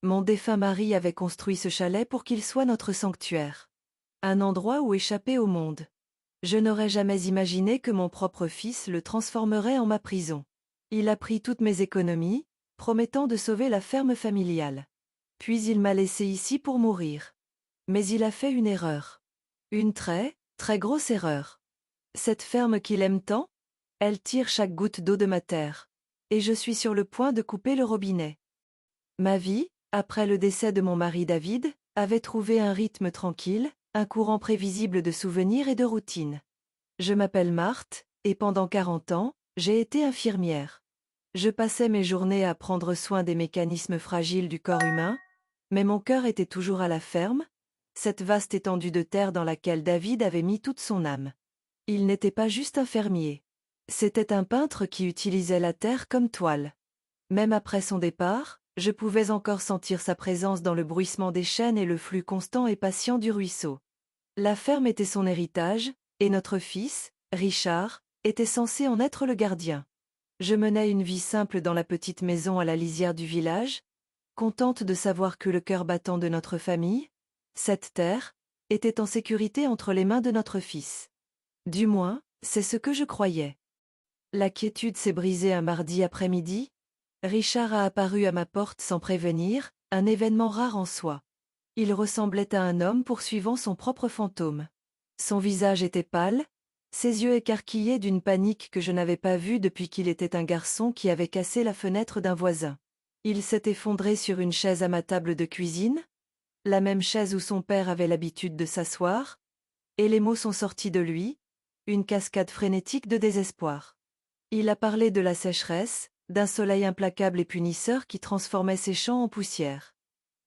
Mon défunt mari avait construit ce chalet pour qu'il soit notre sanctuaire. Un endroit où échapper au monde. Je n'aurais jamais imaginé que mon propre fils le transformerait en ma prison. Il a pris toutes mes économies, promettant de sauver la ferme familiale. Puis il m'a laissé ici pour mourir. Mais il a fait une erreur. Une très, très grosse erreur. Cette ferme qu'il aime tant, elle tire chaque goutte d'eau de ma terre. Et je suis sur le point de couper le robinet. Ma vie, après le décès de mon mari David, avait trouvé un rythme tranquille, un courant prévisible de souvenirs et de routine. Je m'appelle Marthe, et pendant 40 ans, j'ai été infirmière. Je passais mes journées à prendre soin des mécanismes fragiles du corps humain, mais mon cœur était toujours à la ferme, cette vaste étendue de terre dans laquelle David avait mis toute son âme. Il n'était pas juste un fermier. C'était un peintre qui utilisait la terre comme toile. Même après son départ, je pouvais encore sentir sa présence dans le bruissement des chênes et le flux constant et patient du ruisseau. La ferme était son héritage, et notre fils, Richard, était censé en être le gardien. Je menais une vie simple dans la petite maison à la lisière du village, contente de savoir que le cœur battant de notre famille, cette terre, était en sécurité entre les mains de notre fils. Du moins, c'est ce que je croyais. La quiétude s'est brisée un mardi après-midi. Richard a apparu à ma porte sans prévenir, un événement rare en soi. Il ressemblait à un homme poursuivant son propre fantôme. Son visage était pâle, ses yeux écarquillés d'une panique que je n'avais pas vue depuis qu'il était un garçon qui avait cassé la fenêtre d'un voisin. Il s'est effondré sur une chaise à ma table de cuisine, la même chaise où son père avait l'habitude de s'asseoir, et les mots sont sortis de lui, une cascade frénétique de désespoir. Il a parlé de la sécheresse, d'un soleil implacable et punisseur qui transformait ses champs en poussière.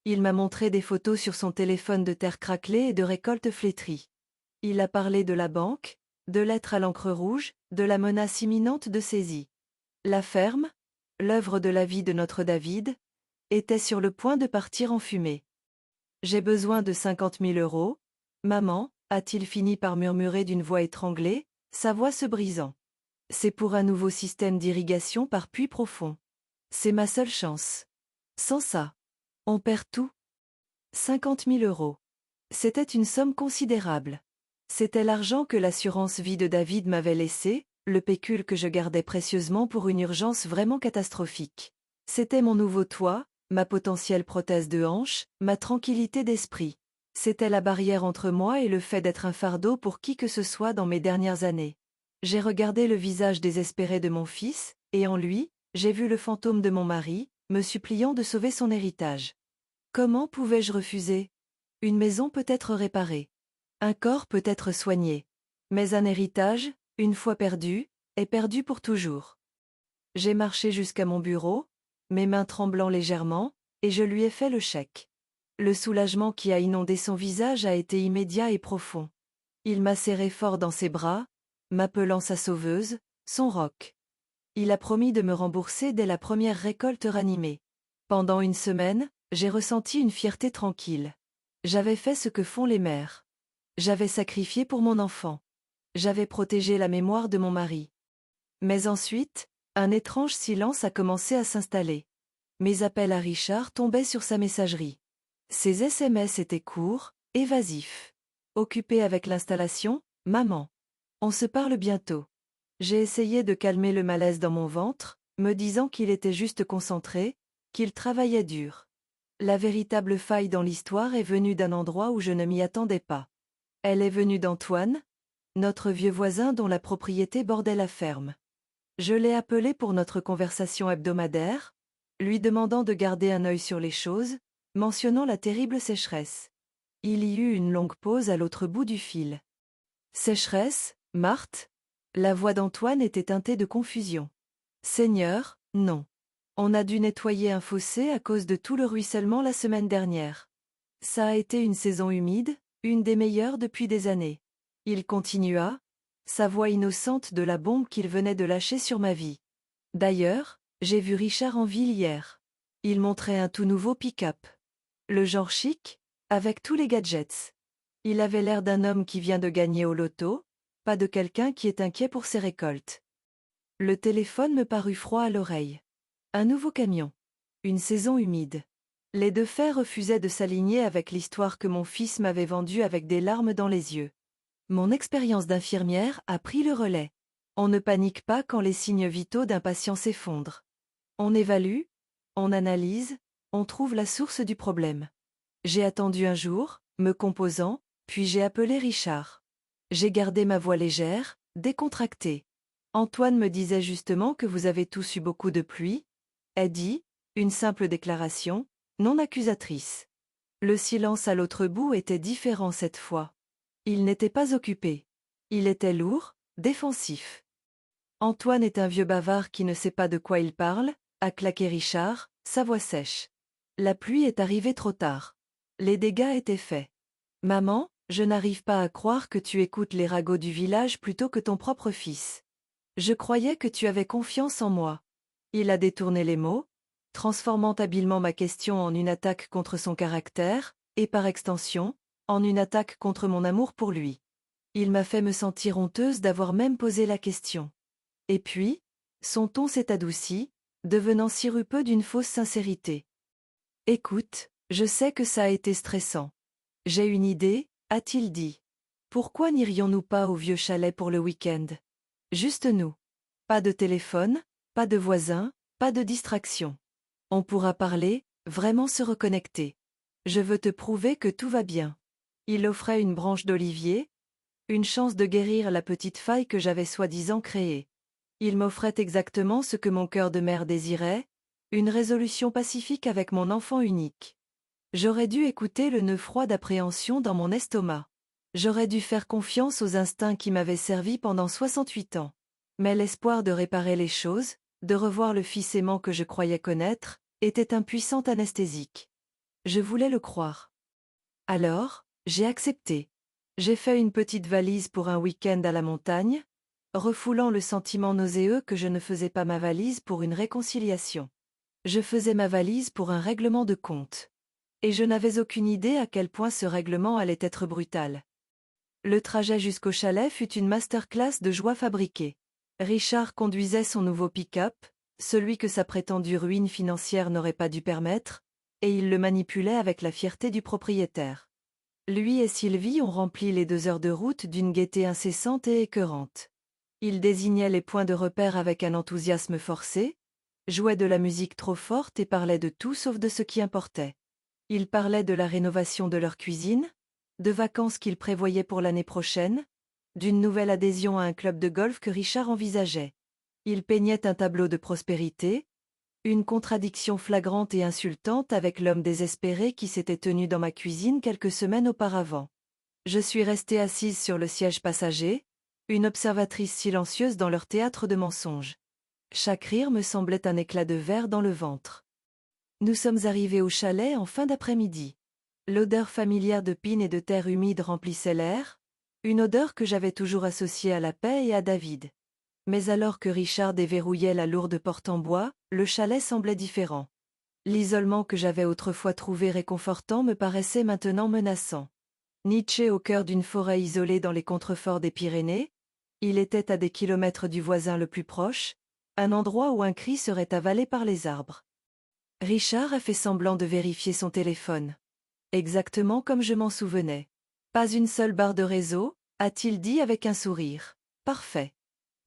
Il m'a montré des photos sur son téléphone de terre craquelée et de récoltes flétries. Il a parlé de la banque, de lettres à l'encre rouge, de la menace imminente de saisie. La ferme, l'œuvre de la vie de notre David, était sur le point de partir en fumée. J'ai besoin de 50 000 euros, maman, a-t-il fini par murmurer d'une voix étranglée, sa voix se brisant. C'est pour un nouveau système d'irrigation par puits profond. C'est ma seule chance. Sans ça, on perd tout. 50 000 euros. C'était une somme considérable. C'était l'argent que l'assurance vie de David m'avait laissé, le pécule que je gardais précieusement pour une urgence vraiment catastrophique. C'était mon nouveau toit, ma potentielle prothèse de hanche, ma tranquillité d'esprit. C'était la barrière entre moi et le fait d'être un fardeau pour qui que ce soit dans mes dernières années. J'ai regardé le visage désespéré de mon fils, et en lui, j'ai vu le fantôme de mon mari, me suppliant de sauver son héritage. Comment pouvais-je refuser? Une maison peut être réparée. Un corps peut être soigné. Mais un héritage, une fois perdu, est perdu pour toujours. J'ai marché jusqu'à mon bureau, mes mains tremblant légèrement, et je lui ai fait le chèque. Le soulagement qui a inondé son visage a été immédiat et profond. Il m'a serré fort dans ses bras, m'appelant sa sauveuse, son roc. Il a promis de me rembourser dès la première récolte ranimée. Pendant une semaine, j'ai ressenti une fierté tranquille. J'avais fait ce que font les mères. J'avais sacrifié pour mon enfant. J'avais protégé la mémoire de mon mari. Mais ensuite, un étrange silence a commencé à s'installer. Mes appels à Richard tombaient sur sa messagerie. Ses SMS étaient courts, évasifs. Occupé avec l'installation, maman. On se parle bientôt. J'ai essayé de calmer le malaise dans mon ventre, me disant qu'il était juste concentré, qu'il travaillait dur. La véritable faille dans l'histoire est venue d'un endroit où je ne m'y attendais pas. Elle est venue d'Antoine, notre vieux voisin dont la propriété bordait la ferme. Je l'ai appelé pour notre conversation hebdomadaire, lui demandant de garder un œil sur les choses, mentionnant la terrible sécheresse. Il y eut une longue pause à l'autre bout du fil. Sécheresse, Marthe? La voix d'Antoine était teintée de confusion. Seigneur, non. On a dû nettoyer un fossé à cause de tout le ruissellement la semaine dernière. Ça a été une saison humide, une des meilleures depuis des années. Il continua, sa voix innocente de la bombe qu'il venait de lâcher sur ma vie. D'ailleurs, j'ai vu Richard en ville hier. Il montrait un tout nouveau pick-up. Le genre chic, avec tous les gadgets. Il avait l'air d'un homme qui vient de gagner au loto, pas de quelqu'un qui est inquiet pour ses récoltes. Le téléphone me parut froid à l'oreille. Un nouveau camion. Une saison humide. Les deux faits refusaient de s'aligner avec l'histoire que mon fils m'avait vendue avec des larmes dans les yeux. Mon expérience d'infirmière a pris le relais. On ne panique pas quand les signes vitaux d'un patient s'effondrent. On évalue, on analyse, on trouve la source du problème. J'ai attendu un jour, me composant, puis j'ai appelé Richard. J'ai gardé ma voix légère, décontractée. Antoine me disait justement que vous avez tous eu beaucoup de pluie. Dit, une simple déclaration, non accusatrice. Le silence à l'autre bout était différent cette fois. Il n'était pas occupé. Il était lourd, défensif. Antoine est un vieux bavard qui ne sait pas de quoi il parle, a claqué Richard, sa voix sèche. La pluie est arrivée trop tard. Les dégâts étaient faits. Maman, je n'arrive pas à croire que tu écoutes les ragots du village plutôt que ton propre fils. Je croyais que tu avais confiance en moi. Il a détourné les mots, transformant habilement ma question en une attaque contre son caractère, et par extension, en une attaque contre mon amour pour lui. Il m'a fait me sentir honteuse d'avoir même posé la question. Et puis, son ton s'est adouci, devenant sirupeux d'une fausse sincérité. Écoute, je sais que ça a été stressant. J'ai une idée, a-t-il dit. Pourquoi n'irions-nous pas au vieux chalet pour le week-end? Juste nous. Pas de téléphone, pas de voisins, pas de distraction. On pourra parler, vraiment se reconnecter. Je veux te prouver que tout va bien. Il offrait une branche d'olivier, une chance de guérir la petite faille que j'avais soi-disant créée. Il m'offrait exactement ce que mon cœur de mère désirait, une résolution pacifique avec mon enfant unique. J'aurais dû écouter le nœud froid d'appréhension dans mon estomac. J'aurais dû faire confiance aux instincts qui m'avaient servi pendant 68 ans. Mais l'espoir de réparer les choses, de revoir le fils aimant que je croyais connaître, était un puissant anesthésique. Je voulais le croire. Alors, j'ai accepté. J'ai fait une petite valise pour un week-end à la montagne, refoulant le sentiment nauséeux que je ne faisais pas ma valise pour une réconciliation. Je faisais ma valise pour un règlement de compte. Et je n'avais aucune idée à quel point ce règlement allait être brutal. Le trajet jusqu'au chalet fut une masterclass de joie fabriquée. Richard conduisait son nouveau pick-up, celui que sa prétendue ruine financière n'aurait pas dû permettre, et il le manipulait avec la fierté du propriétaire. Lui et Sylvie ont rempli les 2 heures de route d'une gaieté incessante et écœurante. Ils désignaient les points de repère avec un enthousiasme forcé, jouaient de la musique trop forte et parlaient de tout sauf de ce qui importait. Ils parlaient de la rénovation de leur cuisine, de vacances qu'ils prévoyaient pour l'année prochaine, d'une nouvelle adhésion à un club de golf que Richard envisageait. Ils peignaient un tableau de prospérité, une contradiction flagrante et insultante avec l'homme désespéré qui s'était tenu dans ma cuisine quelques semaines auparavant. Je suis restée assise sur le siège passager, une observatrice silencieuse dans leur théâtre de mensonges. Chaque rire me semblait un éclat de verre dans le ventre. Nous sommes arrivés au chalet en fin d'après-midi. L'odeur familière de pine et de terre humide remplissait l'air, une odeur que j'avais toujours associée à la paix et à David. Mais alors que Richard déverrouillait la lourde porte en bois, le chalet semblait différent. L'isolement que j'avais autrefois trouvé réconfortant me paraissait maintenant menaçant. Nietzsche au cœur d'une forêt isolée dans les contreforts des Pyrénées, il était à des kilomètres du voisin le plus proche, un endroit où un cri serait avalé par les arbres. Richard a fait semblant de vérifier son téléphone. Exactement comme je m'en souvenais. Pas une seule barre de réseau, a-t-il dit avec un sourire. Parfait.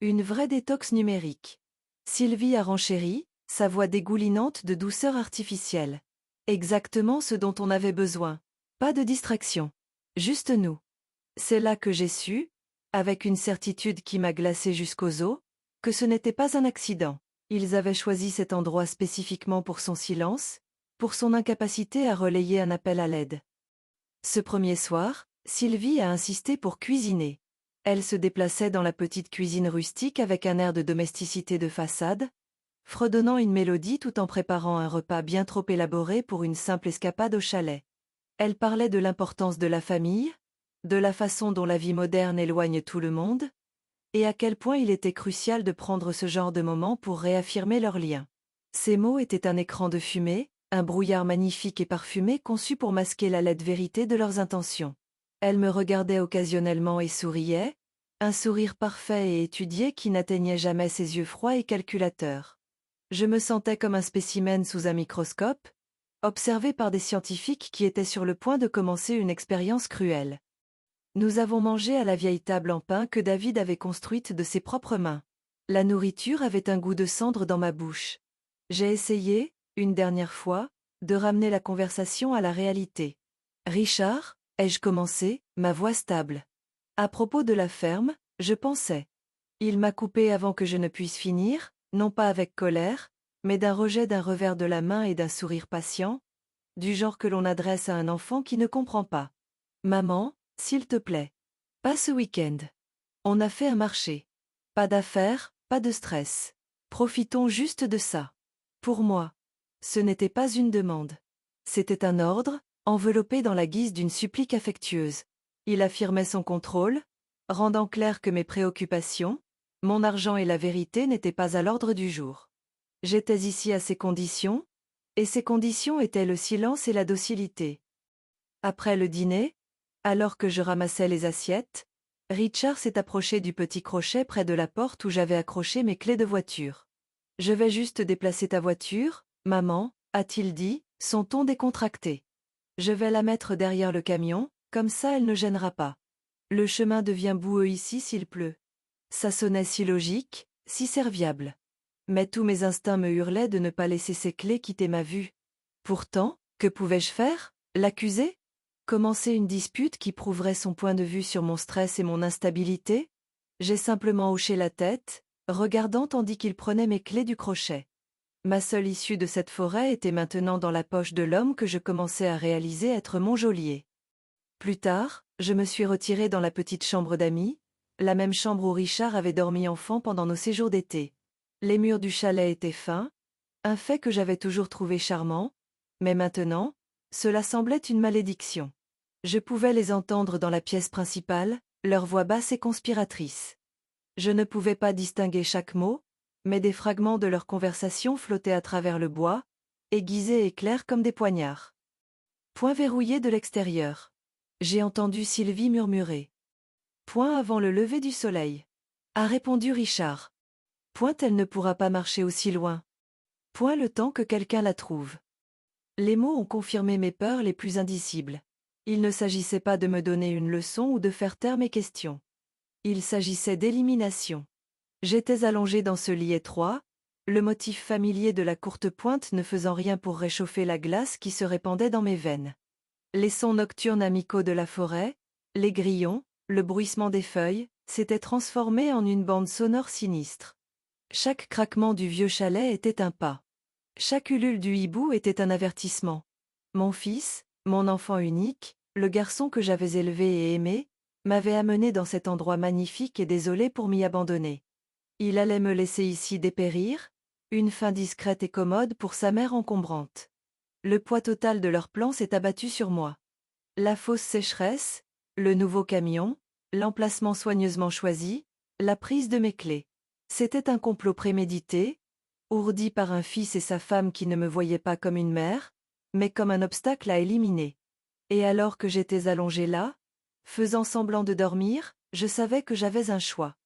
Une vraie détox numérique. Sylvie a renchéri, sa voix dégoulinante de douceur artificielle. Exactement ce dont on avait besoin. Pas de distraction. Juste nous. C'est là que j'ai su, avec une certitude qui m'a glacée jusqu'aux os, que ce n'était pas un accident. Ils avaient choisi cet endroit spécifiquement pour son silence, pour son incapacité à relayer un appel à l'aide. Ce premier soir, Sylvie a insisté pour cuisiner. Elle se déplaçait dans la petite cuisine rustique avec un air de domesticité de façade, fredonnant une mélodie tout en préparant un repas bien trop élaboré pour une simple escapade au chalet. Elle parlait de l'importance de la famille, de la façon dont la vie moderne éloigne tout le monde, et à quel point il était crucial de prendre ce genre de moment pour réaffirmer leur lien. Ces mots étaient un écran de fumée, un brouillard magnifique et parfumé conçu pour masquer la laide vérité de leurs intentions. Elle me regardait occasionnellement et souriait, un sourire parfait et étudié qui n'atteignait jamais ses yeux froids et calculateurs. Je me sentais comme un spécimen sous un microscope, observé par des scientifiques qui étaient sur le point de commencer une expérience cruelle. Nous avons mangé à la vieille table en pin que David avait construite de ses propres mains. La nourriture avait un goût de cendre dans ma bouche. J'ai essayé, une dernière fois, de ramener la conversation à la réalité. Richard, ai-je commencé, ma voix stable. À propos de la ferme, je pensais. Il m'a coupé avant que je ne puisse finir, non pas avec colère, mais d'un rejet d'un revers de la main et d'un sourire patient, du genre que l'on adresse à un enfant qui ne comprend pas. Maman, s'il te plaît. Pas ce week-end. On a fait un marché. Pas d'affaires, pas de stress. Profitons juste de ça. Pour moi. Ce n'était pas une demande. C'était un ordre, enveloppé dans la guise d'une supplique affectueuse. Il affirmait son contrôle, rendant clair que mes préoccupations, mon argent et la vérité n'étaient pas à l'ordre du jour. J'étais ici à ces conditions, et ces conditions étaient le silence et la docilité. Après le dîner, alors que je ramassais les assiettes, Richard s'est approché du petit crochet près de la porte où j'avais accroché mes clés de voiture. Je vais juste déplacer ta voiture, maman, a-t-il dit, son ton décontracté. Je vais la mettre derrière le camion, comme ça elle ne gênera pas. Le chemin devient boueux ici s'il pleut. Ça sonnait si logique, si serviable. Mais tous mes instincts me hurlaient de ne pas laisser ces clés quitter ma vue. Pourtant, que pouvais-je faire? L'accuser? Commencer une dispute qui prouverait son point de vue sur mon stress et mon instabilité? J'ai simplement hoché la tête, regardant tandis qu'il prenait mes clés du crochet. Ma seule issue de cette forêt était maintenant dans la poche de l'homme que je commençais à réaliser être mon geôlier. Plus tard, je me suis retirée dans la petite chambre d'amis, la même chambre où Richard avait dormi enfant pendant nos séjours d'été. Les murs du chalet étaient fins, un fait que j'avais toujours trouvé charmant, mais maintenant, cela semblait une malédiction. Je pouvais les entendre dans la pièce principale, leur voix basse et conspiratrice. Je ne pouvais pas distinguer chaque mot, mais des fragments de leur conversation flottaient à travers le bois, aiguisés et clairs comme des poignards. Point verrouillé de l'extérieur. J'ai entendu Sylvie murmurer. Point avant le lever du soleil. A répondu Richard. Point elle ne pourra pas marcher aussi loin. Point le temps que quelqu'un la trouve. Les mots ont confirmé mes peurs les plus indicibles. Il ne s'agissait pas de me donner une leçon ou de faire taire mes questions. Il s'agissait d'élimination. J'étais allongé dans ce lit étroit, le motif familier de la courte pointe ne faisant rien pour réchauffer la glace qui se répandait dans mes veines. Les sons nocturnes amicaux de la forêt, les grillons, le bruissement des feuilles, s'étaient transformés en une bande sonore sinistre. Chaque craquement du vieux chalet était un pas. Chaque ulule du hibou était un avertissement. Mon fils, mon enfant unique, le garçon que j'avais élevé et aimé, m'avait amené dans cet endroit magnifique et désolé pour m'y abandonner. Il allait me laisser ici dépérir, une fin discrète et commode pour sa mère encombrante. Le poids total de leur plan s'est abattu sur moi. La fausse sécheresse, le nouveau camion, l'emplacement soigneusement choisi, la prise de mes clés. C'était un complot prémédité, ourdi par un fils et sa femme qui ne me voyaient pas comme une mère, mais comme un obstacle à éliminer. Et alors que j'étais allongé là, faisant semblant de dormir, je savais que j'avais un choix.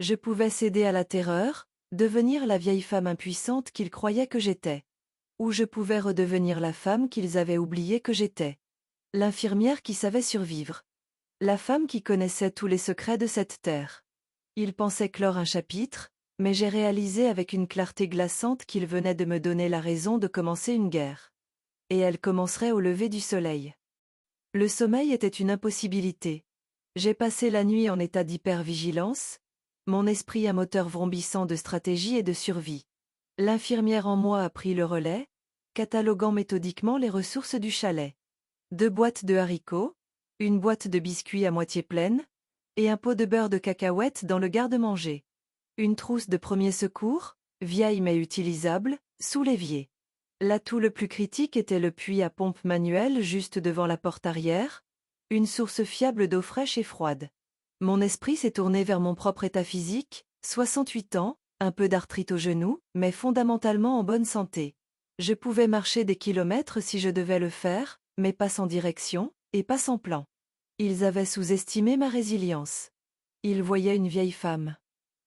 Je pouvais céder à la terreur, devenir la vieille femme impuissante qu'ils croyaient que j'étais. Ou je pouvais redevenir la femme qu'ils avaient oublié que j'étais. L'infirmière qui savait survivre. La femme qui connaissait tous les secrets de cette terre. Ils pensaient clore un chapitre, mais j'ai réalisé avec une clarté glaçante qu'ils venaient de me donner la raison de commencer une guerre. Et elle commencerait au lever du soleil. Le sommeil était une impossibilité. J'ai passé la nuit en état d'hypervigilance, mon esprit un moteur vrombissant de stratégie et de survie. L'infirmière en moi a pris le relais, cataloguant méthodiquement les ressources du chalet. 2 boîtes de haricots, une boîte de biscuits à moitié pleine, et un pot de beurre de cacahuète dans le garde-manger. Une trousse de premiers secours, vieille mais utilisable, sous l'évier. L'atout le plus critique était le puits à pompe manuelle juste devant la porte arrière, une source fiable d'eau fraîche et froide. Mon esprit s'est tourné vers mon propre état physique, 68 ans, un peu d'arthrite au genou, mais fondamentalement en bonne santé. Je pouvais marcher des kilomètres si je devais le faire, mais pas sans direction, et pas sans plan. Ils avaient sous-estimé ma résilience. Ils voyaient une vieille femme.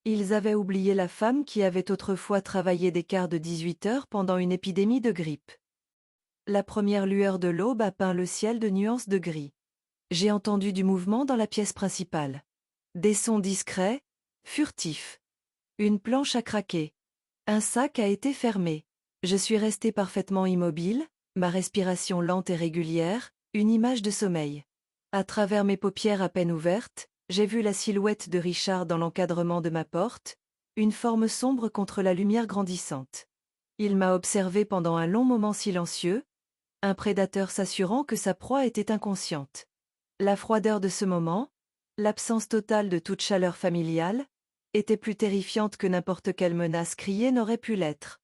Ils avaient oublié la femme qui avait autrefois travaillé des quarts de 18 heures pendant une épidémie de grippe. La première lueur de l'aube a peint le ciel de nuances de gris. J'ai entendu du mouvement dans la pièce principale. Des sons discrets, furtifs. Une planche a craqué. Un sac a été fermé. Je suis resté parfaitement immobile, ma respiration lente et régulière, une image de sommeil. À travers mes paupières à peine ouvertes, j'ai vu la silhouette de Richard dans l'encadrement de ma porte, une forme sombre contre la lumière grandissante. Il m'a observé pendant un long moment silencieux, un prédateur s'assurant que sa proie était inconsciente. La froideur de ce moment, l'absence totale de toute chaleur familiale, était plus terrifiante que n'importe quelle menace criée n'aurait pu l'être.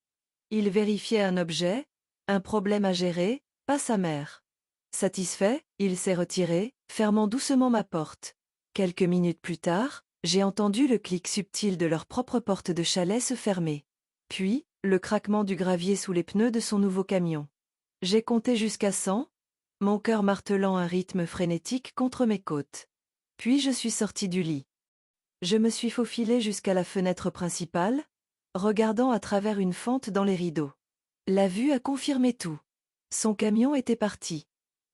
Il vérifiait un objet, un problème à gérer, pas sa mère. Satisfait, il s'est retiré, fermant doucement ma porte. Quelques minutes plus tard, j'ai entendu le clic subtil de leur propre porte de chalet se fermer. Puis, le craquement du gravier sous les pneus de son nouveau camion. J'ai compté jusqu'à 100, mon cœur martelant un rythme frénétique contre mes côtes. Puis je suis sorti du lit. Je me suis faufilé jusqu'à la fenêtre principale, regardant à travers une fente dans les rideaux. La vue a confirmé tout. Son camion était parti.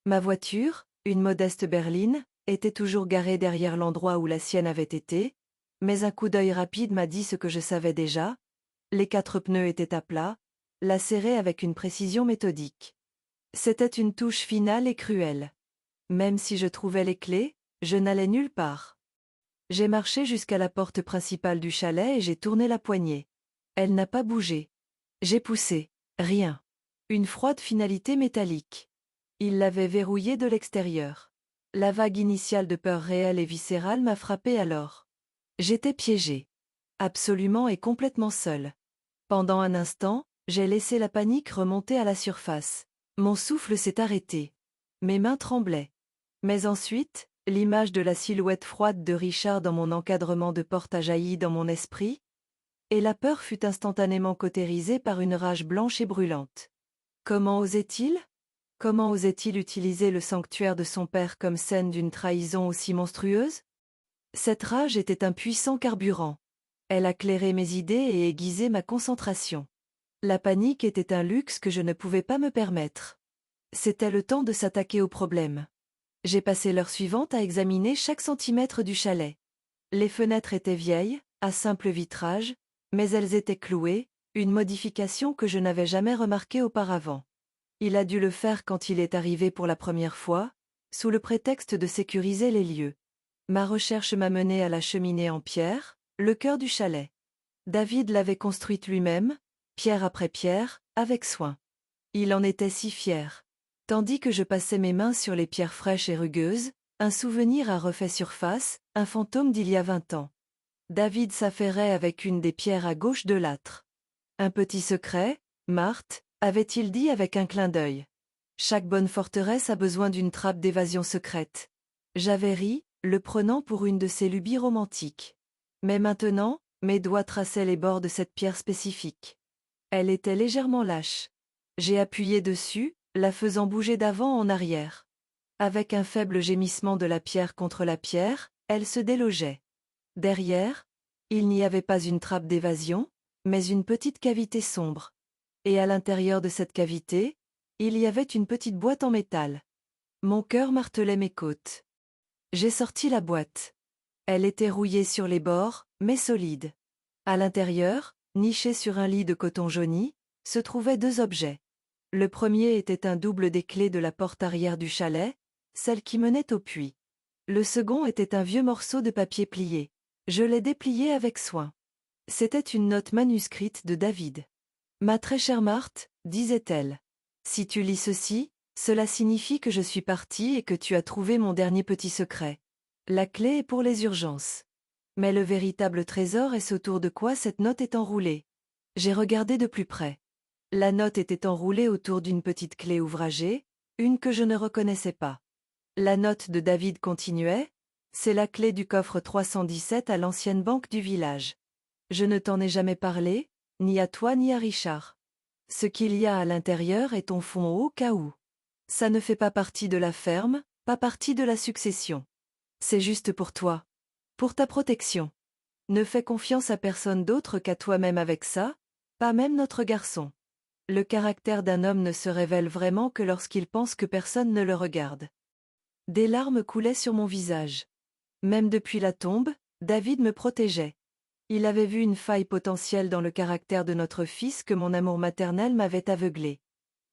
Ma voiture, une modeste berline, était toujours garée derrière l'endroit où la sienne avait été, mais un coup d'œil rapide m'a dit ce que je savais déjà. Les 4 pneus étaient à plat, lacérés avec une précision méthodique. C'était une touche finale et cruelle. Même si je trouvais les clés, je n'allais nulle part. J'ai marché jusqu'à la porte principale du chalet et j'ai tourné la poignée. Elle n'a pas bougé. J'ai poussé. Rien. Une froide finalité métallique. Il l'avait verrouillée de l'extérieur. La vague initiale de peur réelle et viscérale m'a frappé alors. J'étais piégé. Absolument et complètement seul. Pendant un instant, j'ai laissé la panique remonter à la surface. Mon souffle s'est arrêté. Mes mains tremblaient. Mais ensuite, l'image de la silhouette froide de Richard dans mon encadrement de porte a jailli dans mon esprit, et la peur fut instantanément cautérisée par une rage blanche et brûlante. Comment osait-il? Comment osait-il utiliser le sanctuaire de son père comme scène d'une trahison aussi monstrueuse? Cette rage était un puissant carburant. Elle a clairé mes idées et aiguisé ma concentration. La panique était un luxe que je ne pouvais pas me permettre. C'était le temps de s'attaquer au problème. J'ai passé l'heure suivante à examiner chaque centimètre du chalet. Les fenêtres étaient vieilles, à simple vitrage, mais elles étaient clouées, une modification que je n'avais jamais remarquée auparavant. Il a dû le faire quand il est arrivé pour la première fois, sous le prétexte de sécuriser les lieux. Ma recherche m'a mené à la cheminée en pierre, le cœur du chalet. David l'avait construite lui-même, pierre après pierre, avec soin. Il en était si fier. Tandis que je passais mes mains sur les pierres fraîches et rugueuses, un souvenir a refait surface, un fantôme d'il y a 20 ans. David s'affairait avec une des pierres à gauche de l'âtre. Un petit secret, Marthe, avait-il dit avec un clin d'œil. Chaque bonne forteresse a besoin d'une trappe d'évasion secrète. J'avais ri, le prenant pour une de ces lubies romantiques. Mais maintenant, mes doigts traçaient les bords de cette pierre spécifique. Elle était légèrement lâche. J'ai appuyé dessus, la faisant bouger d'avant en arrière. Avec un faible gémissement de la pierre contre la pierre, elle se délogeait. Derrière, il n'y avait pas une trappe d'évasion, mais une petite cavité sombre. Et à l'intérieur de cette cavité, il y avait une petite boîte en métal. Mon cœur martelait mes côtes. J'ai sorti la boîte. Elle était rouillée sur les bords, mais solide. À l'intérieur, niché sur un lit de coton jauni, se trouvaient 2 objets. Le premier était un double des clés de la porte arrière du chalet, celle qui menait au puits. Le second était un vieux morceau de papier plié. Je l'ai déplié avec soin. C'était une note manuscrite de David. Ma très chère Marthe, disait-elle. Si tu lis ceci, cela signifie que je suis partie et que tu as trouvé mon dernier petit secret. La clé est pour les urgences. Mais le véritable trésor est autour de quoi cette note est enroulée. J'ai regardé de plus près. La note était enroulée autour d'une petite clé ouvragée, une que je ne reconnaissais pas. La note de David continuait, c'est la clé du coffre 317 à l'ancienne banque du village. Je ne t'en ai jamais parlé, ni à toi ni à Richard. Ce qu'il y a à l'intérieur est ton fonds au cas où. Ça ne fait pas partie de la ferme, pas partie de la succession. C'est juste pour toi. Pour ta protection. Ne fais confiance à personne d'autre qu'à toi-même avec ça, pas même notre garçon. Le caractère d'un homme ne se révèle vraiment que lorsqu'il pense que personne ne le regarde. Des larmes coulaient sur mon visage. Même depuis la tombe, David me protégeait. Il avait vu une faille potentielle dans le caractère de notre fils que mon amour maternel m'avait aveuglé.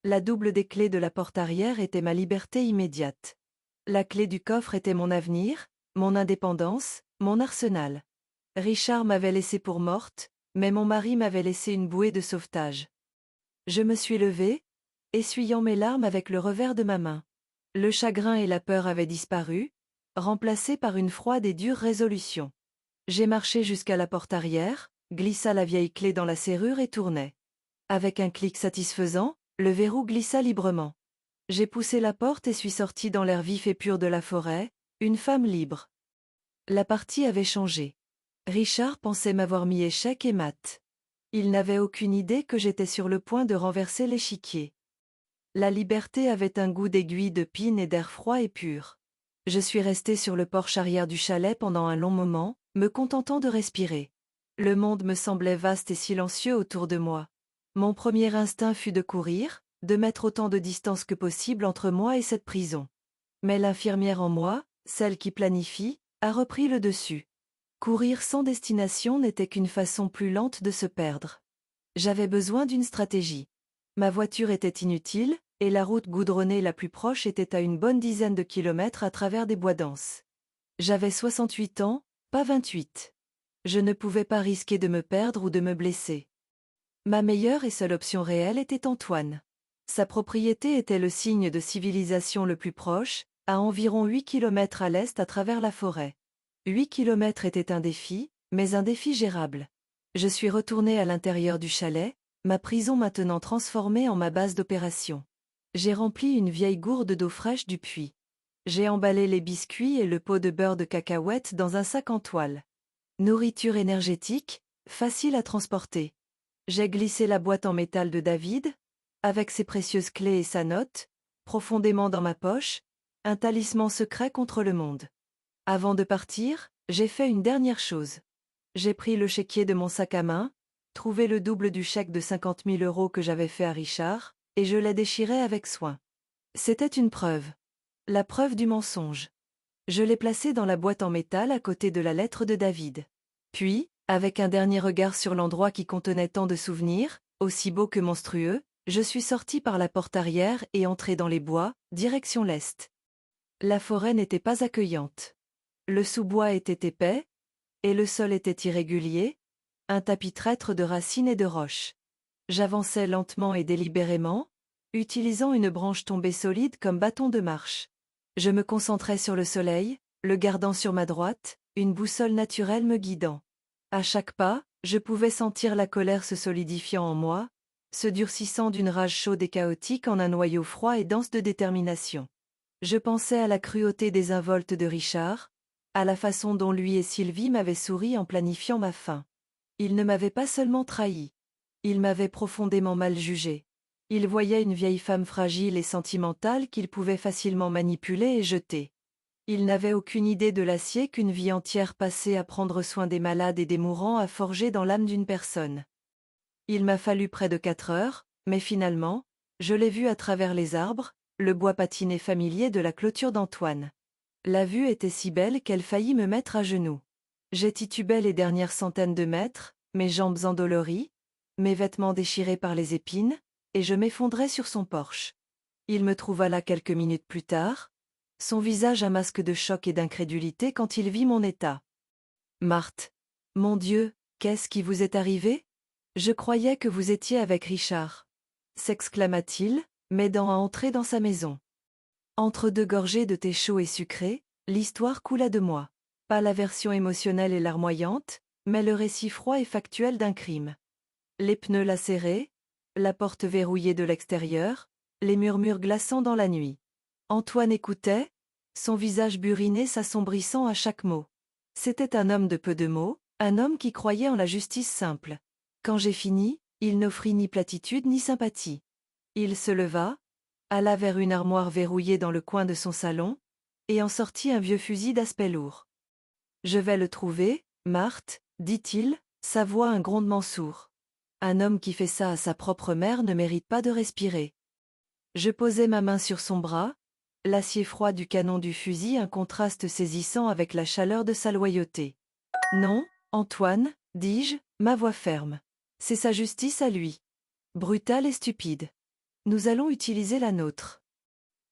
La double des clés de la porte arrière était ma liberté immédiate. La clé du coffre était mon avenir, mon indépendance, mon arsenal. Richard m'avait laissée pour morte, mais mon mari m'avait laissé une bouée de sauvetage. Je me suis levée, essuyant mes larmes avec le revers de ma main. Le chagrin et la peur avaient disparu, remplacés par une froide et dure résolution. J'ai marché jusqu'à la porte arrière, glissa la vieille clé dans la serrure et tournai. Avec un clic satisfaisant, le verrou glissa librement. J'ai poussé la porte et suis sortie dans l'air vif et pur de la forêt, une femme libre. La partie avait changé. Richard pensait m'avoir mis échec et mat. Il n'avait aucune idée que j'étais sur le point de renverser l'échiquier. La liberté avait un goût d'aiguille de pine et d'air froid et pur. Je suis restée sur le porche arrière du chalet pendant un long moment, me contentant de respirer. Le monde me semblait vaste et silencieux autour de moi. Mon premier instinct fut de courir, de mettre autant de distance que possible entre moi et cette prison. Mais l'infirmière en moi, celle qui planifie, a repris le dessus. Courir sans destination n'était qu'une façon plus lente de se perdre. J'avais besoin d'une stratégie. Ma voiture était inutile, et la route goudronnée la plus proche était à une bonne dizaine de kilomètres à travers des bois denses. J'avais 68 ans, pas 28. Je ne pouvais pas risquer de me perdre ou de me blesser. Ma meilleure et seule option réelle était Antoine. Sa propriété était le signe de civilisation le plus proche, à environ 8 kilomètres à l'est à travers la forêt. 8 kilomètres était un défi, mais un défi gérable. Je suis retournée à l'intérieur du chalet, ma prison maintenant transformée en ma base d'opération. J'ai rempli une vieille gourde d'eau fraîche du puits. J'ai emballé les biscuits et le pot de beurre de cacahuète dans un sac en toile. Nourriture énergétique, facile à transporter. J'ai glissé la boîte en métal de David, avec ses précieuses clés et sa note, profondément dans ma poche, un talisman secret contre le monde. Avant de partir, j'ai fait une dernière chose. J'ai pris le chéquier de mon sac à main, trouvé le double du chèque de 50 000 € que j'avais fait à Richard, et je l'ai déchiré avec soin. C'était une preuve. La preuve du mensonge. Je l'ai placé dans la boîte en métal à côté de la lettre de David. Puis, avec un dernier regard sur l'endroit qui contenait tant de souvenirs, aussi beaux que monstrueux, je suis sortie par la porte arrière et entrée dans les bois, direction l'est. La forêt n'était pas accueillante. Le sous-bois était épais, et le sol était irrégulier, un tapis traître de racines et de roches. J'avançais lentement et délibérément, utilisant une branche tombée solide comme bâton de marche. Je me concentrais sur le soleil, le gardant sur ma droite, une boussole naturelle me guidant. À chaque pas, je pouvais sentir la colère se solidifiant en moi, se durcissant d'une rage chaude et chaotique en un noyau froid et dense de détermination. Je pensais à la cruauté désinvolte de Richard, à la façon dont lui et Sylvie m'avaient souri en planifiant ma fin. Ils ne m'avaient pas seulement trahi. Ils m'avaient profondément mal jugé. Ils voyaient une vieille femme fragile et sentimentale qu'ils pouvaient facilement manipuler et jeter. Ils n'avaient aucune idée de l'acier qu'une vie entière passée à prendre soin des malades et des mourants a forgé dans l'âme d'une personne. Il m'a fallu près de 4 heures, mais finalement, je l'ai vu à travers les arbres, le bois patiné familier de la clôture d'Antoine. La vue était si belle qu'elle faillit me mettre à genoux. J'ai titubé les dernières centaines de mètres, mes jambes endolories, mes vêtements déchirés par les épines, et je m'effondrais sur son porche. Il me trouva là quelques minutes plus tard, son visage un masque de choc et d'incrédulité quand il vit mon état. « Marthe, mon Dieu, qu'est-ce qui vous est arrivé ? Je croyais que vous étiez avec Richard. » s'exclama-t-il, m'aidant à entrer dans sa maison. Entre deux gorgées de thé chaud et sucré, l'histoire coula de moi. Pas la version émotionnelle et larmoyante, mais le récit froid et factuel d'un crime. Les pneus lacérés, la porte verrouillée de l'extérieur, les murmures glaçants dans la nuit. Antoine écoutait, son visage buriné s'assombrissant à chaque mot. C'était un homme de peu de mots, un homme qui croyait en la justice simple. Quand j'ai fini, il n'offrit ni platitude ni sympathie. Il se leva, alla vers une armoire verrouillée dans le coin de son salon, et en sortit un vieux fusil d'aspect lourd. « Je vais le trouver, Marthe, dit-il, sa voix un grondement sourd. Un homme qui fait ça à sa propre mère ne mérite pas de respirer. Je posai ma main sur son bras, l'acier froid du canon du fusil un contraste saisissant avec la chaleur de sa loyauté. Non, Antoine, dis-je, ma voix ferme. C'est sa justice à lui. Brutale et stupide. Nous allons utiliser la nôtre.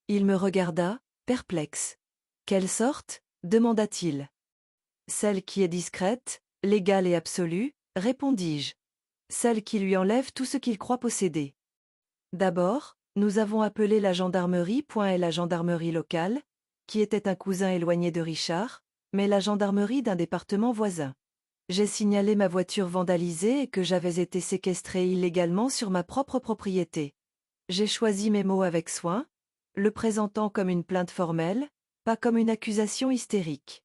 Il me regarda, perplexe. Quelle sorte? Demanda-t-il. Celle qui est discrète, légale et absolue, répondis-je. Celle qui lui enlève tout ce qu'il croit posséder. D'abord, nous avons appelé la gendarmerie. Et la gendarmerie locale, qui était un cousin éloigné de Richard, mais la gendarmerie d'un département voisin. J'ai signalé ma voiture vandalisée et que j'avais été séquestrée illégalement sur ma propre propriété. J'ai choisi mes mots avec soin, le présentant comme une plainte formelle, pas comme une accusation hystérique.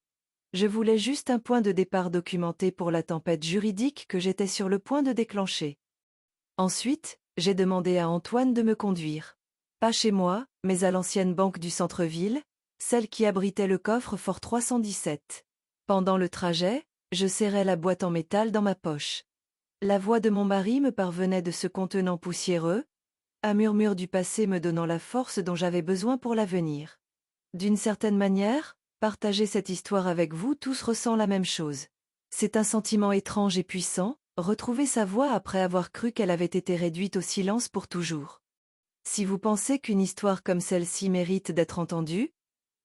Je voulais juste un point de départ documenté pour la tempête juridique que j'étais sur le point de déclencher. Ensuite, j'ai demandé à Antoine de me conduire. Pas chez moi, mais à l'ancienne banque du centre-ville, celle qui abritait le coffre-fort 317. Pendant le trajet, je serrais la boîte en métal dans ma poche. La voix de mon mari me parvenait de ce contenant poussiéreux, un murmure du passé me donnant la force dont j'avais besoin pour l'avenir. D'une certaine manière, partager cette histoire avec vous tous ressent la même chose. C'est un sentiment étrange et puissant, retrouver sa voix après avoir cru qu'elle avait été réduite au silence pour toujours. Si vous pensez qu'une histoire comme celle-ci mérite d'être entendue,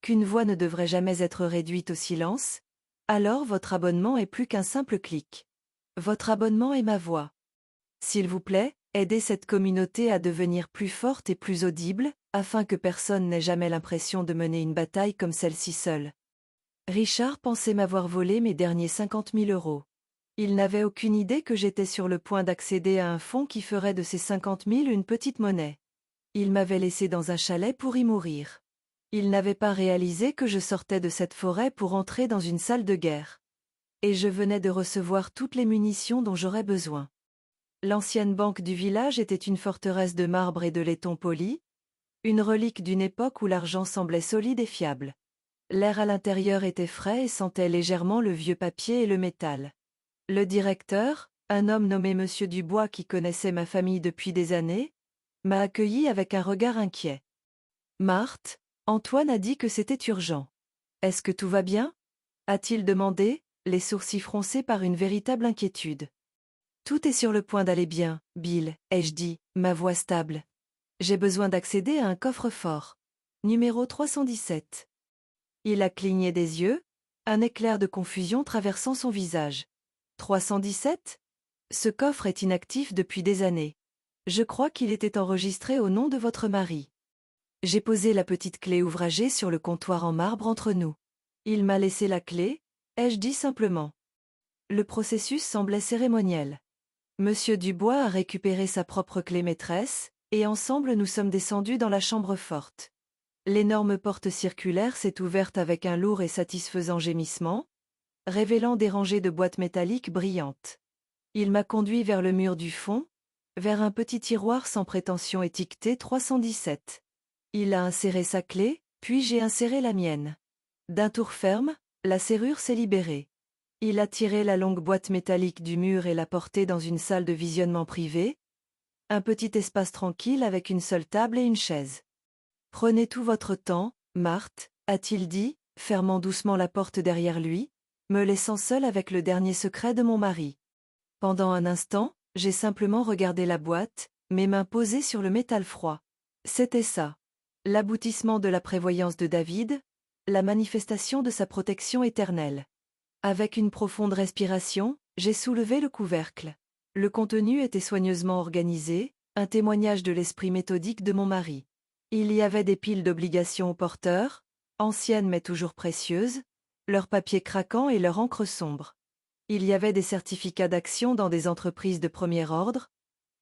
qu'une voix ne devrait jamais être réduite au silence, alors votre abonnement est plus qu'un simple clic. Votre abonnement est ma voix. S'il vous plaît, aidez cette communauté à devenir plus forte et plus audible, afin que personne n'ait jamais l'impression de mener une bataille comme celle-ci seul. Richard pensait m'avoir volé mes derniers 50 000 euros. Il n'avait aucune idée que j'étais sur le point d'accéder à un fonds qui ferait de ces 50 000 une petite monnaie. Il m'avait laissé dans un chalet pour y mourir. Il n'avait pas réalisé que je sortais de cette forêt pour entrer dans une salle de guerre. Et je venais de recevoir toutes les munitions dont j'aurais besoin. L'ancienne banque du village était une forteresse de marbre et de laiton poli, une relique d'une époque où l'argent semblait solide et fiable. L'air à l'intérieur était frais et sentait légèrement le vieux papier et le métal. Le directeur, un homme nommé Monsieur Dubois qui connaissait ma famille depuis des années, m'a accueilli avec un regard inquiet. Marthe, Antoine a dit que c'était urgent. Est-ce que tout va bien? A-t-il demandé, les sourcils froncés par une véritable inquiétude. Tout est sur le point d'aller bien, Bill, ai-je dit, ma voix stable. J'ai besoin d'accéder à un coffre-fort. Numéro 317. Il a cligné des yeux, un éclair de confusion traversant son visage. 317? Ce coffre est inactif depuis des années. Je crois qu'il était enregistré au nom de votre mari. J'ai posé la petite clé ouvragée sur le comptoir en marbre entre nous. Il m'a laissé la clé, ai-je dit simplement. Le processus semblait cérémoniel. Monsieur Dubois a récupéré sa propre clé maîtresse, et ensemble nous sommes descendus dans la chambre forte. L'énorme porte circulaire s'est ouverte avec un lourd et satisfaisant gémissement, révélant des rangées de boîtes métalliques brillantes. Il m'a conduit vers le mur du fond, vers un petit tiroir sans prétention étiqueté 317. Il a inséré sa clé, puis j'ai inséré la mienne. D'un tour ferme, la serrure s'est libérée. Il a tiré la longue boîte métallique du mur et l'a portée dans une salle de visionnement privée, un petit espace tranquille avec une seule table et une chaise. Prenez tout votre temps, Marthe, a-t-il dit, fermant doucement la porte derrière lui, me laissant seule avec le dernier secret de mon mari. Pendant un instant, j'ai simplement regardé la boîte, mes mains posées sur le métal froid. C'était ça. L'aboutissement de la prévoyance de David, la manifestation de sa protection éternelle. Avec une profonde respiration, j'ai soulevé le couvercle. Le contenu était soigneusement organisé, un témoignage de l'esprit méthodique de mon mari. Il y avait des piles d'obligations aux porteurs, anciennes mais toujours précieuses, leurs papiers craquants et leur encre sombre. Il y avait des certificats d'action dans des entreprises de premier ordre,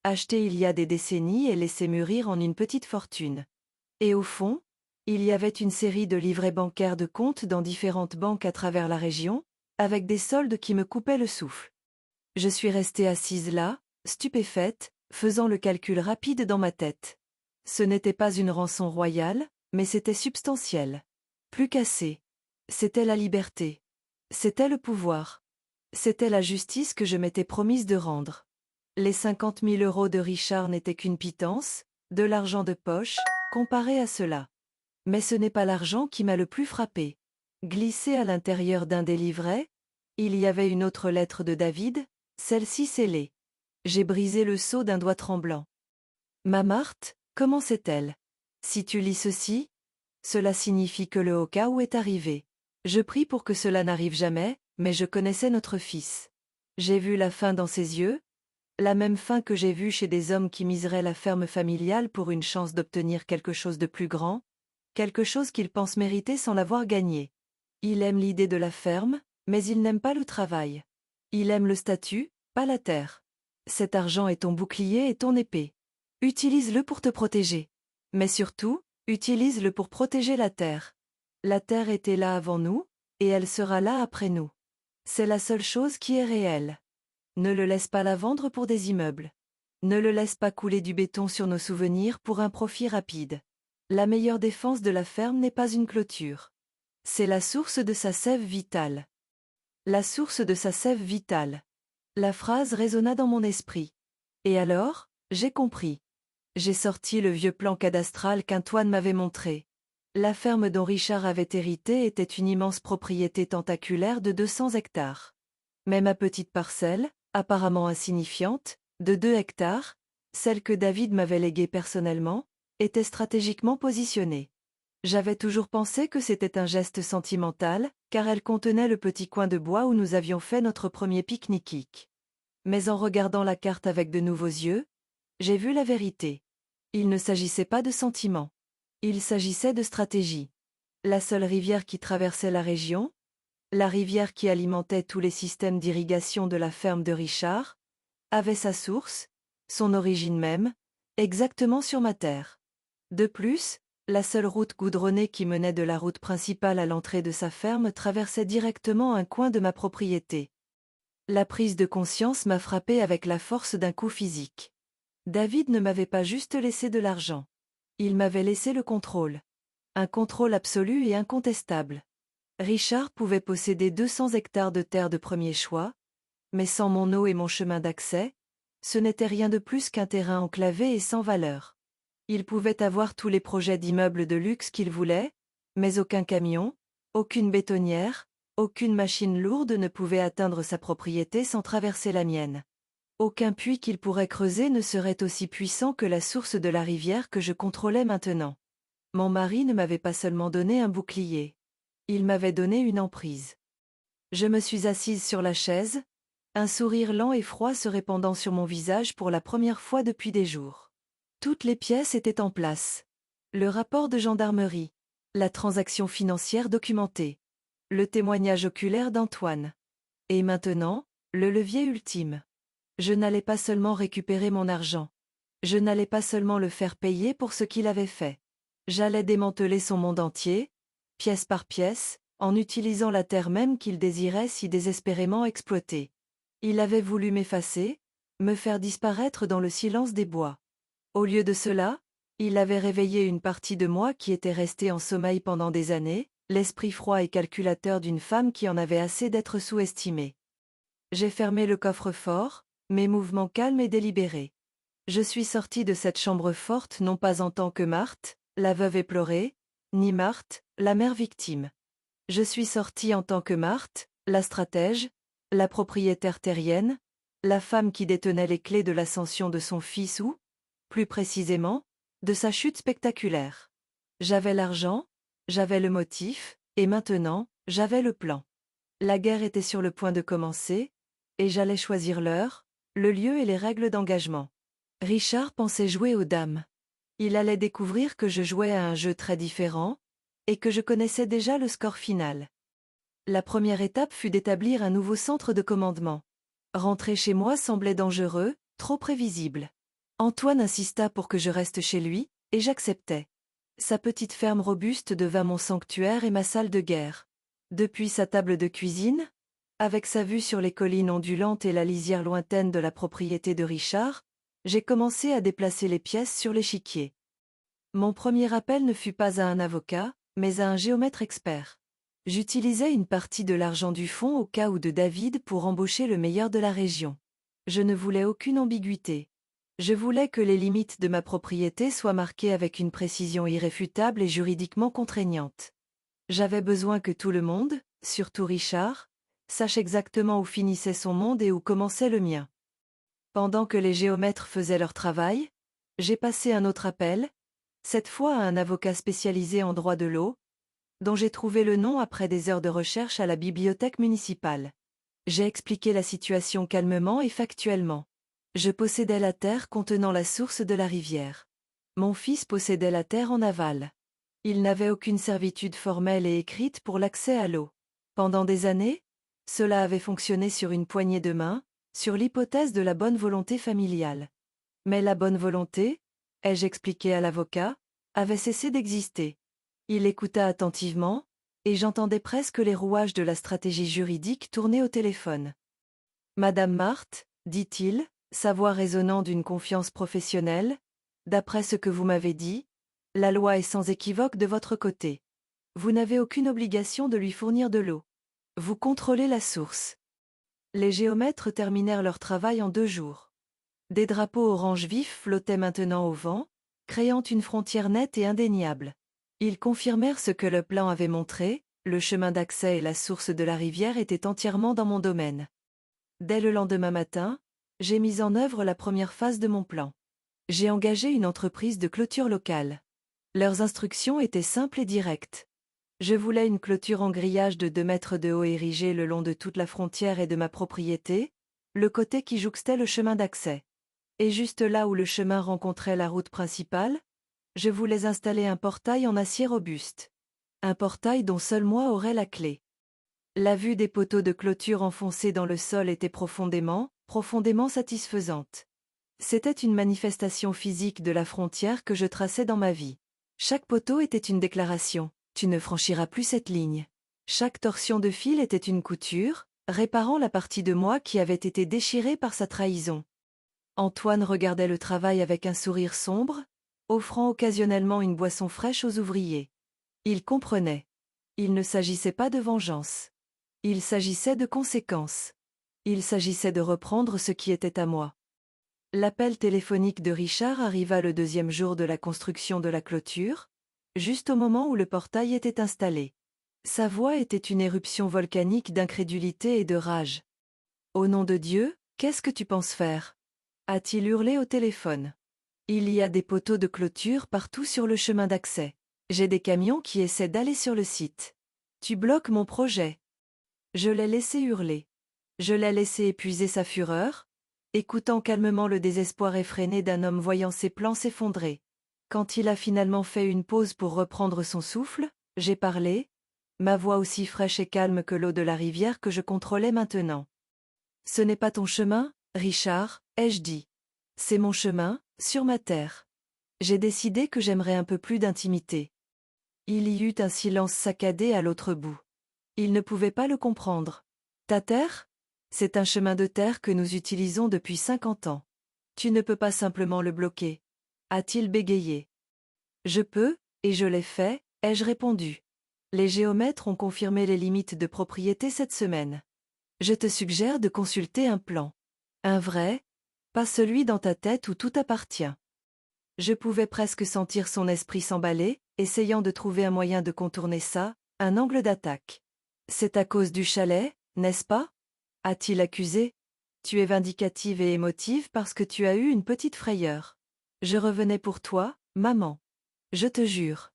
achetés il y a des décennies et laissés mûrir en une petite fortune. Et au fond, il y avait une série de livrets bancaires de comptes dans différentes banques à travers la région, avec des soldes qui me coupaient le souffle. Je suis restée assise là, stupéfaite, faisant le calcul rapide dans ma tête. Ce n'était pas une rançon royale, mais c'était substantiel. Plus qu'assez. C'était la liberté. C'était le pouvoir. C'était la justice que je m'étais promise de rendre. Les 50 000 euros de Richard n'étaient qu'une pitance, de l'argent de poche, comparé à cela. Mais ce n'est pas l'argent qui m'a le plus frappé. Glissé à l'intérieur d'un des livrets, il y avait une autre lettre de David, celle-ci scellée. J'ai brisé le sceau d'un doigt tremblant. Ma Marthe, comment sait-elle? Si tu lis ceci, cela signifie que le Hokkao est arrivé. Je prie pour que cela n'arrive jamais, mais je connaissais notre fils. J'ai vu la faim dans ses yeux, la même faim que j'ai vue chez des hommes qui miseraient la ferme familiale pour une chance d'obtenir quelque chose de plus grand, quelque chose qu'ils pensent mériter sans l'avoir gagné. Il aime l'idée de la ferme, mais il n'aime pas le travail. Il aime le statut, pas la terre. Cet argent est ton bouclier et ton épée. Utilise-le pour te protéger. Mais surtout, utilise-le pour protéger la terre. La terre était là avant nous, et elle sera là après nous. C'est la seule chose qui est réelle. Ne le laisse pas la vendre pour des immeubles. Ne le laisse pas couler du béton sur nos souvenirs pour un profit rapide. La meilleure défense de la ferme n'est pas une clôture. C'est la source de sa sève vitale. La source de sa sève vitale. La phrase résonna dans mon esprit. Et alors, j'ai compris. J'ai sorti le vieux plan cadastral qu'Antoine m'avait montré. La ferme dont Richard avait hérité était une immense propriété tentaculaire de 200 hectares. Mais ma petite parcelle, apparemment insignifiante, de 2 hectares, celle que David m'avait léguée personnellement, était stratégiquement positionnée. J'avais toujours pensé que c'était un geste sentimental, car elle contenait le petit coin de bois où nous avions fait notre premier pique-nique. Mais en regardant la carte avec de nouveaux yeux, j'ai vu la vérité. Il ne s'agissait pas de sentiments. Il s'agissait de stratégie. La seule rivière qui traversait la région, la rivière qui alimentait tous les systèmes d'irrigation de la ferme de Richard, avait sa source, son origine même, exactement sur ma terre. De plus, la seule route goudronnée qui menait de la route principale à l'entrée de sa ferme traversait directement un coin de ma propriété. La prise de conscience m'a frappé avec la force d'un coup physique. David ne m'avait pas juste laissé de l'argent. Il m'avait laissé le contrôle. Un contrôle absolu et incontestable. Richard pouvait posséder 200 hectares de terre de premier choix, mais sans mon eau et mon chemin d'accès, ce n'était rien de plus qu'un terrain enclavé et sans valeur. Il pouvait avoir tous les projets d'immeubles de luxe qu'il voulait, mais aucun camion, aucune bétonnière, aucune machine lourde ne pouvait atteindre sa propriété sans traverser la mienne. Aucun puits qu'il pourrait creuser ne serait aussi puissant que la source de la rivière que je contrôlais maintenant. Mon mari ne m'avait pas seulement donné un bouclier. Il m'avait donné une emprise. Je me suis assise sur la chaise, un sourire lent et froid se répandant sur mon visage pour la première fois depuis des jours. Toutes les pièces étaient en place. Le rapport de gendarmerie, la transaction financière documentée, le témoignage oculaire d'Antoine. Et maintenant, le levier ultime. Je n'allais pas seulement récupérer mon argent. Je n'allais pas seulement le faire payer pour ce qu'il avait fait. J'allais démanteler son monde entier, pièce par pièce, en utilisant la terre même qu'il désirait si désespérément exploiter. Il avait voulu m'effacer, me faire disparaître dans le silence des bois. Au lieu de cela, il avait réveillé une partie de moi qui était restée en sommeil pendant des années, l'esprit froid et calculateur d'une femme qui en avait assez d'être sous-estimée. J'ai fermé le coffre-fort, mes mouvements calmes et délibérés. Je suis sortie de cette chambre forte non pas en tant que Marthe, la veuve éplorée, ni Marthe, la mère victime. Je suis sortie en tant que Marthe, la stratège, la propriétaire terrienne, la femme qui détenait les clés de l'ascension de son fils ou, plus précisément, de sa chute spectaculaire. J'avais l'argent, j'avais le motif, et maintenant, j'avais le plan. La guerre était sur le point de commencer, et j'allais choisir l'heure, le lieu et les règles d'engagement. Richard pensait jouer aux dames. Il allait découvrir que je jouais à un jeu très différent, et que je connaissais déjà le score final. La première étape fut d'établir un nouveau centre de commandement. Rentrer chez moi semblait dangereux, trop prévisible. Antoine insista pour que je reste chez lui, et j'acceptais. Sa petite ferme robuste devint mon sanctuaire et ma salle de guerre. Depuis sa table de cuisine, avec sa vue sur les collines ondulantes et la lisière lointaine de la propriété de Richard, j'ai commencé à déplacer les pièces sur l'échiquier. Mon premier appel ne fut pas à un avocat, mais à un géomètre expert. J'utilisais une partie de l'argent du fonds au cas où de David pour embaucher le meilleur de la région. Je ne voulais aucune ambiguïté. Je voulais que les limites de ma propriété soient marquées avec une précision irréfutable et juridiquement contraignante. J'avais besoin que tout le monde, surtout Richard, sache exactement où finissait son monde et où commençait le mien. Pendant que les géomètres faisaient leur travail, j'ai passé un autre appel, cette fois à un avocat spécialisé en droit de l'eau, dont j'ai trouvé le nom après des heures de recherche à la bibliothèque municipale. J'ai expliqué la situation calmement et factuellement. Je possédais la terre contenant la source de la rivière. Mon fils possédait la terre en aval. Il n'avait aucune servitude formelle et écrite pour l'accès à l'eau. Pendant des années, cela avait fonctionné sur une poignée de main, sur l'hypothèse de la bonne volonté familiale. Mais la bonne volonté, ai-je expliqué à l'avocat, avait cessé d'exister. Il écouta attentivement, et j'entendais presque les rouages de la stratégie juridique tourner au téléphone. Madame Marthe, dit-il, sa voix résonnant d'une confiance professionnelle, d'après ce que vous m'avez dit, la loi est sans équivoque de votre côté. Vous n'avez aucune obligation de lui fournir de l'eau. Vous contrôlez la source. Les géomètres terminèrent leur travail en 2 jours. Des drapeaux orange vif flottaient maintenant au vent, créant une frontière nette et indéniable. Ils confirmèrent ce que le plan avait montré, le chemin d'accès et la source de la rivière étaient entièrement dans mon domaine. Dès le lendemain matin, j'ai mis en œuvre la première phase de mon plan. J'ai engagé une entreprise de clôture locale. Leurs instructions étaient simples et directes. Je voulais une clôture en grillage de 2 mètres de haut érigée le long de toute la frontière et de ma propriété, le côté qui jouxtait le chemin d'accès. Et juste là où le chemin rencontrait la route principale, je voulais installer un portail en acier robuste. Un portail dont seul moi aurais la clé. La vue des poteaux de clôture enfoncés dans le sol était profondément satisfaisante. C'était une manifestation physique de la frontière que je traçais dans ma vie. Chaque poteau était une déclaration, tu ne franchiras plus cette ligne. Chaque torsion de fil était une couture, réparant la partie de moi qui avait été déchirée par sa trahison. Antoine regardait le travail avec un sourire sombre, offrant occasionnellement une boisson fraîche aux ouvriers. Il comprenait. Il ne s'agissait pas de vengeance. Il s'agissait de conséquences. Il s'agissait de reprendre ce qui était à moi. L'appel téléphonique de Richard arriva le 2e jour de la construction de la clôture, juste au moment où le portail était installé. Sa voix était une éruption volcanique d'incrédulité et de rage. « Au nom de Dieu, qu'est-ce que tu penses faire » a-t-il hurlé au téléphone. Il y a des poteaux de clôture partout sur le chemin d'accès. J'ai des camions qui essaient d'aller sur le site. Tu bloques mon projet. Je l'ai laissé hurler. Je l'ai laissé épuiser sa fureur, écoutant calmement le désespoir effréné d'un homme voyant ses plans s'effondrer. Quand il a finalement fait une pause pour reprendre son souffle, j'ai parlé, ma voix aussi fraîche et calme que l'eau de la rivière que je contrôlais maintenant. Ce n'est pas ton chemin, Richard, ai-je dit. C'est mon chemin, sur ma terre. J'ai décidé que j'aimerais un peu plus d'intimité. Il y eut un silence saccadé à l'autre bout. Il ne pouvait pas le comprendre. Ta terre ? C'est un chemin de terre que nous utilisons depuis 50 ans. Tu ne peux pas simplement le bloquer. A-t-il bégayé. Je peux, et je l'ai fait, ai-je répondu. Les géomètres ont confirmé les limites de propriété cette semaine. Je te suggère de consulter un plan. Un vrai, pas celui dans ta tête où tout appartient. Je pouvais presque sentir son esprit s'emballer, essayant de trouver un moyen de contourner ça, un angle d'attaque. C'est à cause du chalet, n'est-ce pas ? A-t-il accusé. Tu es vindicative et émotive parce que tu as eu une petite frayeur. Je revenais pour toi, maman. Je te jure.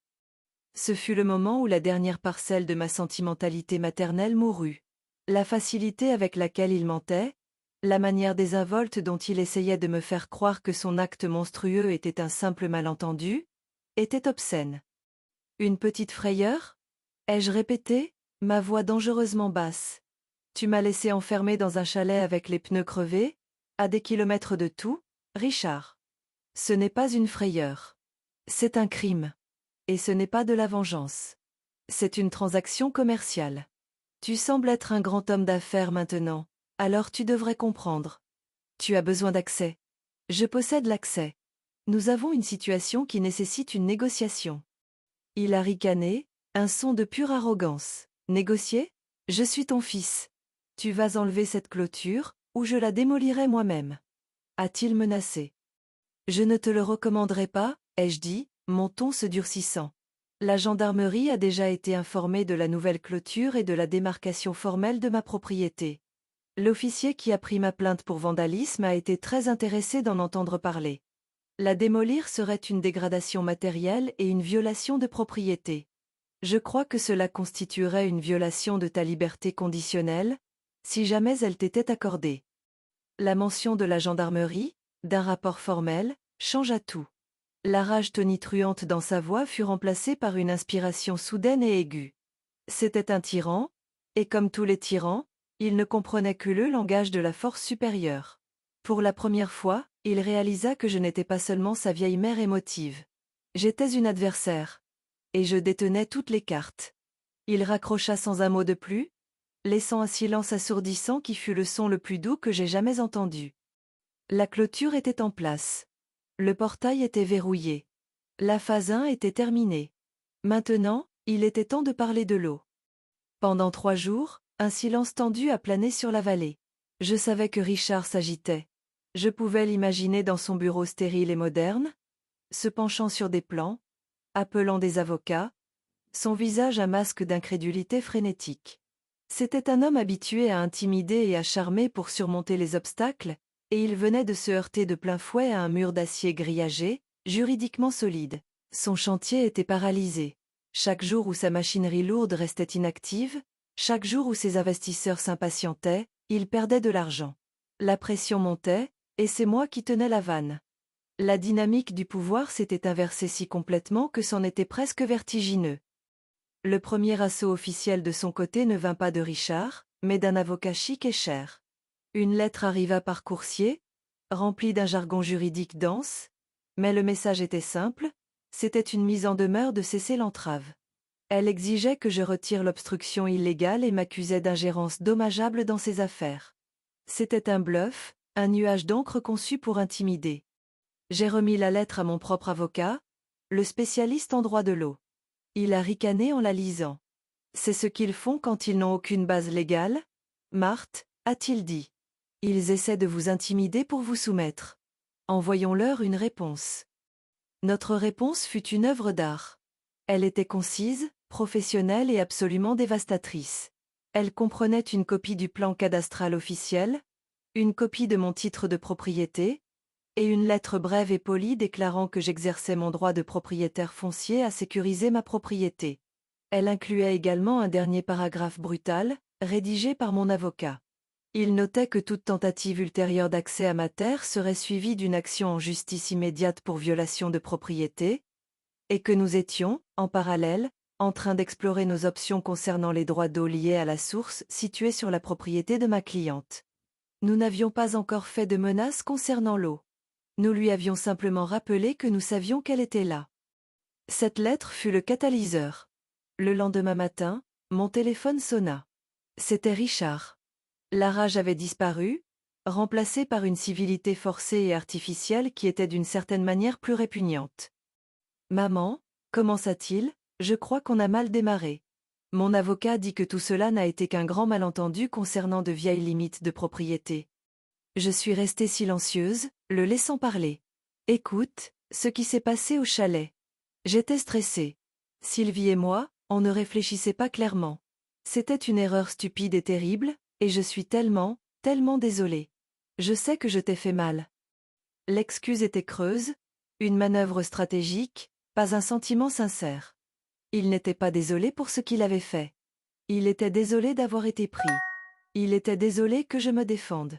Ce fut le moment où la dernière parcelle de ma sentimentalité maternelle mourut. La facilité avec laquelle il mentait, la manière désinvolte dont il essayait de me faire croire que son acte monstrueux était un simple malentendu, était obscène. Une petite frayeur ? Ai-je répété, ma voix dangereusement basse. Tu m'as laissé enfermer dans un chalet avec les pneus crevés, à des kilomètres de tout, Richard. Ce n'est pas une frayeur. C'est un crime. Et ce n'est pas de la vengeance. C'est une transaction commerciale. Tu sembles être un grand homme d'affaires maintenant, alors tu devrais comprendre. Tu as besoin d'accès. Je possède l'accès. Nous avons une situation qui nécessite une négociation. Il a ricané, un son de pure arrogance. Négocier ? Je suis ton fils. Tu vas enlever cette clôture, ou je la démolirai moi-même. A-t-il menacé. Je ne te le recommanderai pas, ai-je dit, mon ton se durcissant. La gendarmerie a déjà été informée de la nouvelle clôture et de la démarcation formelle de ma propriété. L'officier qui a pris ma plainte pour vandalisme a été très intéressé d'en entendre parler. La démolir serait une dégradation matérielle et une violation de propriété. Je crois que cela constituerait une violation de ta liberté conditionnelle, si jamais elle t'était accordée. La mention de la gendarmerie, d'un rapport formel, changea tout. La rage tonitruante dans sa voix fut remplacée par une inspiration soudaine et aiguë. C'était un tyran, et comme tous les tyrans, il ne comprenait que le langage de la force supérieure. Pour la première fois, il réalisa que je n'étais pas seulement sa vieille mère émotive. J'étais une adversaire. Et je détenais toutes les cartes. Il raccrocha sans un mot de plus, laissant un silence assourdissant qui fut le son le plus doux que j'ai jamais entendu. La clôture était en place. Le portail était verrouillé. La phase 1 était terminée. Maintenant, il était temps de parler de l'eau. Pendant 3 jours, un silence tendu a plané sur la vallée. Je savais que Richard s'agitait. Je pouvais l'imaginer dans son bureau stérile et moderne, se penchant sur des plans, appelant des avocats, son visage un masque d'incrédulité frénétique. C'était un homme habitué à intimider et à charmer pour surmonter les obstacles, et il venait de se heurter de plein fouet à un mur d'acier grillagé, juridiquement solide. Son chantier était paralysé. Chaque jour où sa machinerie lourde restait inactive, chaque jour où ses investisseurs s'impatientaient, il perdait de l'argent. La pression montait, et c'est moi qui tenais la vanne. La dynamique du pouvoir s'était inversée si complètement que c'en était presque vertigineux. Le premier assaut officiel de son côté ne vint pas de Richard, mais d'un avocat chic et cher. Une lettre arriva par coursier, remplie d'un jargon juridique dense, mais le message était simple, c'était une mise en demeure de cesser l'entrave. Elle exigeait que je retire l'obstruction illégale et m'accusait d'ingérence dommageable dans ses affaires. C'était un bluff, un nuage d'encre conçu pour intimider. J'ai remis la lettre à mon propre avocat, le spécialiste en droit de l'eau. Il a ricané en la lisant. C'est ce qu'ils font quand ils n'ont aucune base légale, Marthe, a-t-il dit. Ils essaient de vous intimider pour vous soumettre. Envoyons-leur une réponse. Notre réponse fut une œuvre d'art. Elle était concise, professionnelle et absolument dévastatrice. Elle comprenait une copie du plan cadastral officiel, une copie de mon titre de propriété, et une lettre brève et polie déclarant que j'exerçais mon droit de propriétaire foncier à sécuriser ma propriété. Elle incluait également un dernier paragraphe brutal, rédigé par mon avocat. Il notait que toute tentative ultérieure d'accès à ma terre serait suivie d'une action en justice immédiate pour violation de propriété, et que nous étions, en parallèle, en train d'explorer nos options concernant les droits d'eau liés à la source située sur la propriété de ma cliente. Nous n'avions pas encore fait de menaces concernant l'eau. Nous lui avions simplement rappelé que nous savions qu'elle était là. Cette lettre fut le catalyseur. Le lendemain matin, mon téléphone sonna. C'était Richard. La rage avait disparu, remplacée par une civilité forcée et artificielle qui était d'une certaine manière plus répugnante. Maman, commença-t-il, je crois qu'on a mal démarré. Mon avocat dit que tout cela n'a été qu'un grand malentendu concernant de vieilles limites de propriété. Je suis restée silencieuse, le laissant parler. Écoute, ce qui s'est passé au chalet. J'étais stressée. Sylvie et moi, on ne réfléchissait pas clairement. C'était une erreur stupide et terrible, et je suis tellement, tellement désolée. Je sais que je t'ai fait mal. L'excuse était creuse, une manœuvre stratégique, pas un sentiment sincère. Il n'était pas désolé pour ce qu'il avait fait. Il était désolé d'avoir été pris. Il était désolé que je me défende.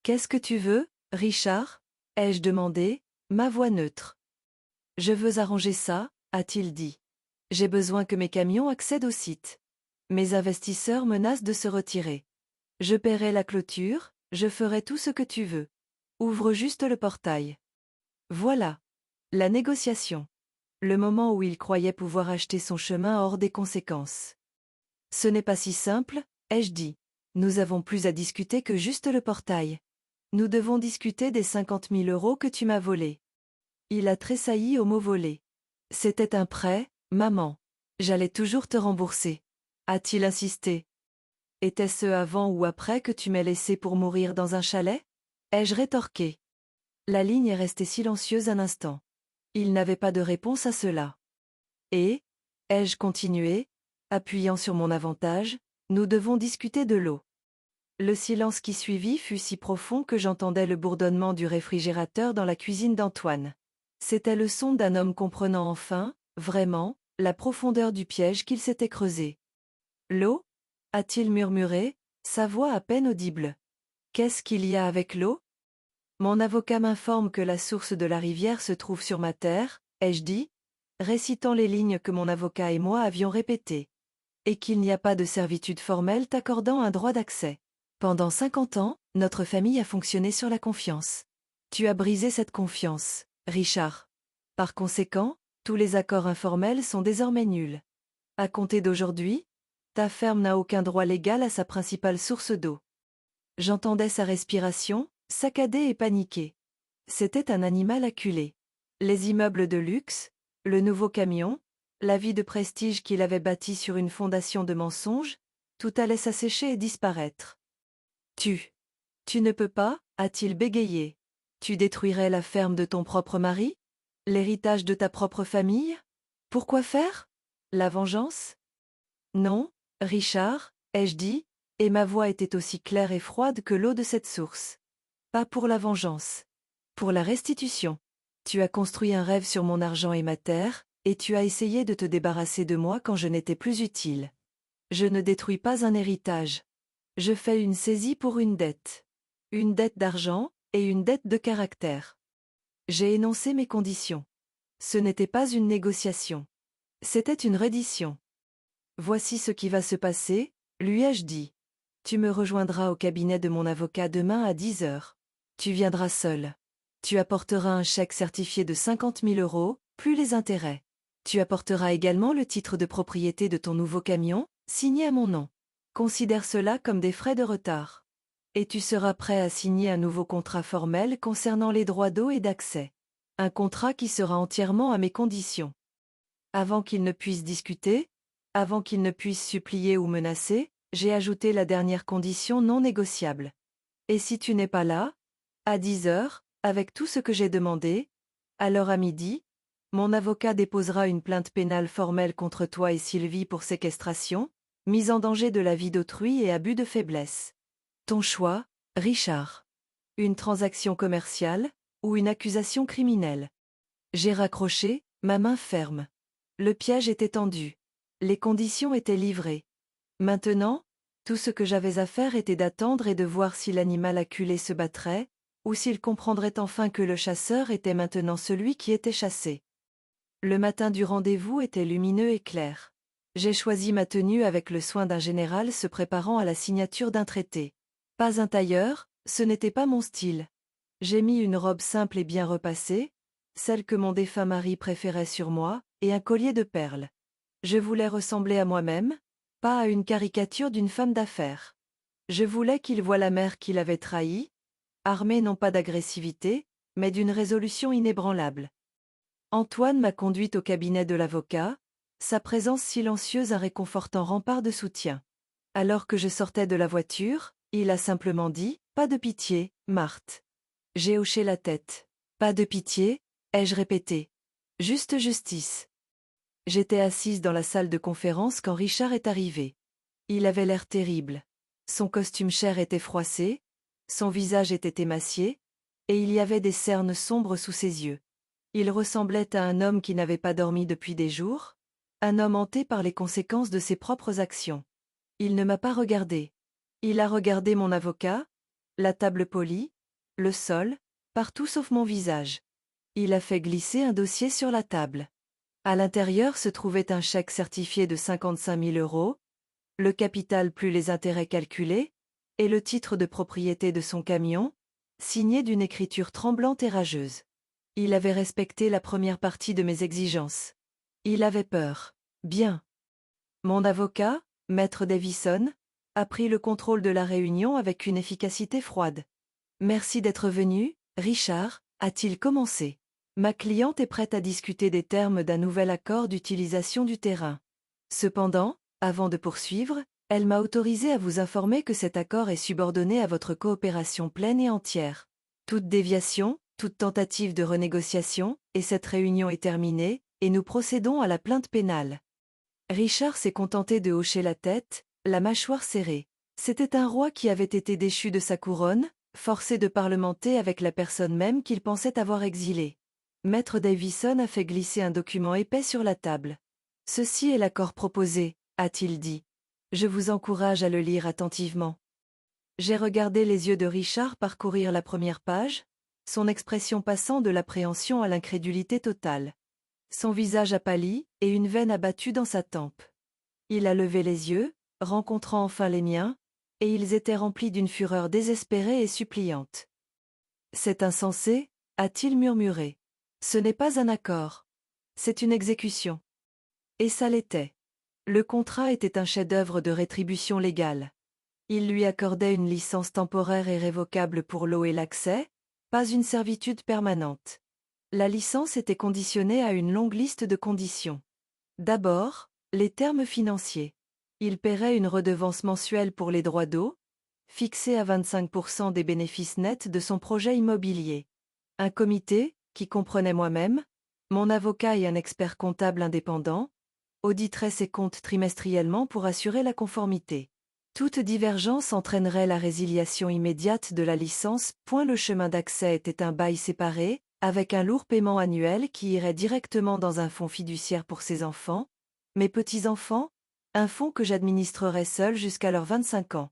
Qu'est-ce que tu veux, Richard? Ai-je demandé, ma voix neutre. Je veux arranger ça, a-t-il dit. J'ai besoin que mes camions accèdent au site. Mes investisseurs menacent de se retirer. Je paierai la clôture, je ferai tout ce que tu veux. Ouvre juste le portail. Voilà. La négociation. Le moment où il croyait pouvoir acheter son chemin hors des conséquences. Ce n'est pas si simple, ai-je dit. Nous avons plus à discuter que juste le portail. Nous devons discuter des 50 000 € que tu m'as volés. Il a tressailli au mot volé. C'était un prêt, maman. J'allais toujours te rembourser. A-t-il insisté? Était-ce avant ou après que tu m'aies laissé pour mourir dans un chalet? Ai-je rétorqué. La ligne est restée silencieuse un instant. Il n'avait pas de réponse à cela. Et, ai-je continué, appuyant sur mon avantage, nous devons discuter de l'eau. Le silence qui suivit fut si profond que j'entendais le bourdonnement du réfrigérateur dans la cuisine d'Antoine. C'était le son d'un homme comprenant enfin, vraiment, la profondeur du piège qu'il s'était creusé. L'eau? A-t-il murmuré, sa voix à peine audible. Qu'est-ce qu'il y a avec l'eau? Mon avocat m'informe que la source de la rivière se trouve sur ma terre, ai-je dit, récitant les lignes que mon avocat et moi avions répétées. Et qu'il n'y a pas de servitude formelle t'accordant un droit d'accès. Pendant 50 ans, notre famille a fonctionné sur la confiance. Tu as brisé cette confiance, Richard. Par conséquent, tous les accords informels sont désormais nuls. À compter d'aujourd'hui, ta ferme n'a aucun droit légal à sa principale source d'eau. J'entendais sa respiration, saccadée et paniquée. C'était un animal acculé. Les immeubles de luxe, le nouveau camion, la vie de prestige qu'il avait bâtie sur une fondation de mensonges, tout allait s'assécher et disparaître. Tu ne peux pas, a-t-il bégayé. Tu détruirais la ferme de ton propre mari? L'héritage de ta propre famille? Pourquoi faire? La vengeance? Non, Richard, ai-je dit, et ma voix était aussi claire et froide que l'eau de cette source. Pas pour la vengeance. Pour la restitution. Tu as construit un rêve sur mon argent et ma terre, et tu as essayé de te débarrasser de moi quand je n'étais plus utile. Je ne détruis pas un héritage. Je fais une saisie pour une dette. Une dette d'argent, et une dette de caractère. J'ai énoncé mes conditions. Ce n'était pas une négociation. C'était une reddition. Voici ce qui va se passer, lui ai-je dit. Tu me rejoindras au cabinet de mon avocat demain à 10 heures. Tu viendras seul. Tu apporteras un chèque certifié de 50 000 €, plus les intérêts. Tu apporteras également le titre de propriété de ton nouveau camion, signé à mon nom. Considère cela comme des frais de retard. Et tu seras prêt à signer un nouveau contrat formel concernant les droits d'eau et d'accès. Un contrat qui sera entièrement à mes conditions. Avant qu'il ne puisse discuter, avant qu'il ne puisse supplier ou menacer, j'ai ajouté la dernière condition non négociable. Et si tu n'es pas là, à 10 heures, avec tout ce que j'ai demandé, alors à midi, mon avocat déposera une plainte pénale formelle contre toi et Sylvie pour séquestration, mise en danger de la vie d'autrui et abus de faiblesse. Ton choix, Richard. Une transaction commerciale, ou une accusation criminelle. J'ai raccroché, ma main ferme. Le piège était tendu. Les conditions étaient livrées. Maintenant, tout ce que j'avais à faire était d'attendre et de voir si l'animal acculé se battrait, ou s'il comprendrait enfin que le chasseur était maintenant celui qui était chassé. Le matin du rendez-vous était lumineux et clair. J'ai choisi ma tenue avec le soin d'un général se préparant à la signature d'un traité. Pas un tailleur, ce n'était pas mon style. J'ai mis une robe simple et bien repassée, celle que mon défunt mari préférait sur moi, et un collier de perles. Je voulais ressembler à moi-même, pas à une caricature d'une femme d'affaires. Je voulais qu'il voie la mère qu'il avait trahie, armée non pas d'agressivité, mais d'une résolution inébranlable. Antoine m'a conduite au cabinet de l'avocat, sa présence silencieuse un réconfortant rempart de soutien. Alors que je sortais de la voiture, il a simplement dit « Pas de pitié, Marthe ». J'ai hoché la tête. « Pas de pitié », ai-je répété. « Juste justice ». J'étais assise dans la salle de conférence quand Richard est arrivé. Il avait l'air terrible. Son costume cher était froissé, son visage était émacié, et il y avait des cernes sombres sous ses yeux. Il ressemblait à un homme qui n'avait pas dormi depuis des jours, un homme hanté par les conséquences de ses propres actions. Il ne m'a pas regardé. Il a regardé mon avocat, la table polie, le sol, partout sauf mon visage. Il a fait glisser un dossier sur la table. À l'intérieur se trouvait un chèque certifié de 55 000 €, le capital plus les intérêts calculés, et le titre de propriété de son camion, signé d'une écriture tremblante et rageuse. Il avait respecté la première partie de mes exigences. Il avait peur. Bien. Mon avocat, Maître Davison, a pris le contrôle de la réunion avec une efficacité froide. Merci d'être venu, Richard, a-t-il commencé. Ma cliente est prête à discuter des termes d'un nouvel accord d'utilisation du terrain. Cependant, avant de poursuivre, Elle m'a autorisé à vous informer que cet accord est subordonné à votre coopération pleine et entière. Toute déviation, toute tentative de renégociation, et cette réunion est terminée, et nous procédons à la plainte pénale. Richard s'est contenté de hocher la tête, la mâchoire serrée. C'était un roi qui avait été déchu de sa couronne, forcé de parlementer avec la personne même qu'il pensait avoir exilée. Maître Davison a fait glisser un document épais sur la table. « Ceci est l'accord proposé », a-t-il dit. « Je vous encourage à le lire attentivement. » J'ai regardé les yeux de Richard parcourir la première page, son expression passant de l'appréhension à l'incrédulité totale. Son visage a pâli, et une veine a battu dans sa tempe. Il a levé les yeux, rencontrant enfin les miens, et ils étaient remplis d'une fureur désespérée et suppliante. « C'est insensé, a-t-il murmuré. Ce n'est pas un accord. C'est une exécution. » Et ça l'était. Le contrat était un chef-d'œuvre de rétribution légale. Il lui accordait une licence temporaire et révocable pour l'eau et l'accès, pas une servitude permanente. La licence était conditionnée à une longue liste de conditions. D'abord, les termes financiers. Il paierait une redevance mensuelle pour les droits d'eau, fixée à 25% des bénéfices nets de son projet immobilier. Un comité, qui comprenait moi-même, mon avocat et un expert comptable indépendant, auditerait ses comptes trimestriellement pour assurer la conformité. Toute divergence entraînerait la résiliation immédiate de la licence. Le chemin d'accès était un bail séparé, avec un lourd paiement annuel qui irait directement dans un fonds fiduciaire pour ses enfants, mes petits-enfants, un fonds que j'administrerais seul jusqu'à leurs 25 ans.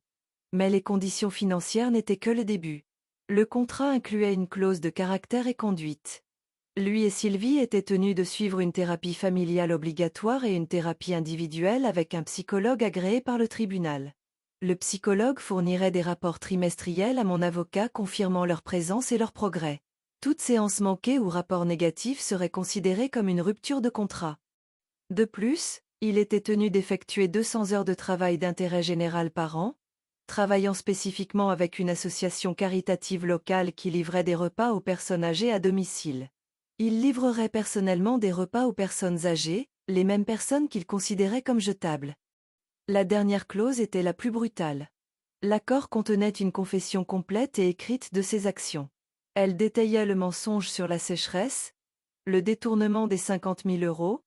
Mais les conditions financières n'étaient que le début. Le contrat incluait une clause de caractère et conduite. Lui et Sylvie étaient tenus de suivre une thérapie familiale obligatoire et une thérapie individuelle avec un psychologue agréé par le tribunal. Le psychologue fournirait des rapports trimestriels à mon avocat confirmant leur présence et leur progrès. Toute séance manquée ou rapport négatif serait considérée comme une rupture de contrat. De plus, il était tenu d'effectuer 200 heures de travail d'intérêt général par an, travaillant spécifiquement avec une association caritative locale qui livrait des repas aux personnes âgées à domicile. Il livrerait personnellement des repas aux personnes âgées, les mêmes personnes qu'il considérait comme jetables. La dernière clause était la plus brutale. L'accord contenait une confession complète et écrite de ses actions. Elle détaillait le mensonge sur la sécheresse, le détournement des 50 000 euros,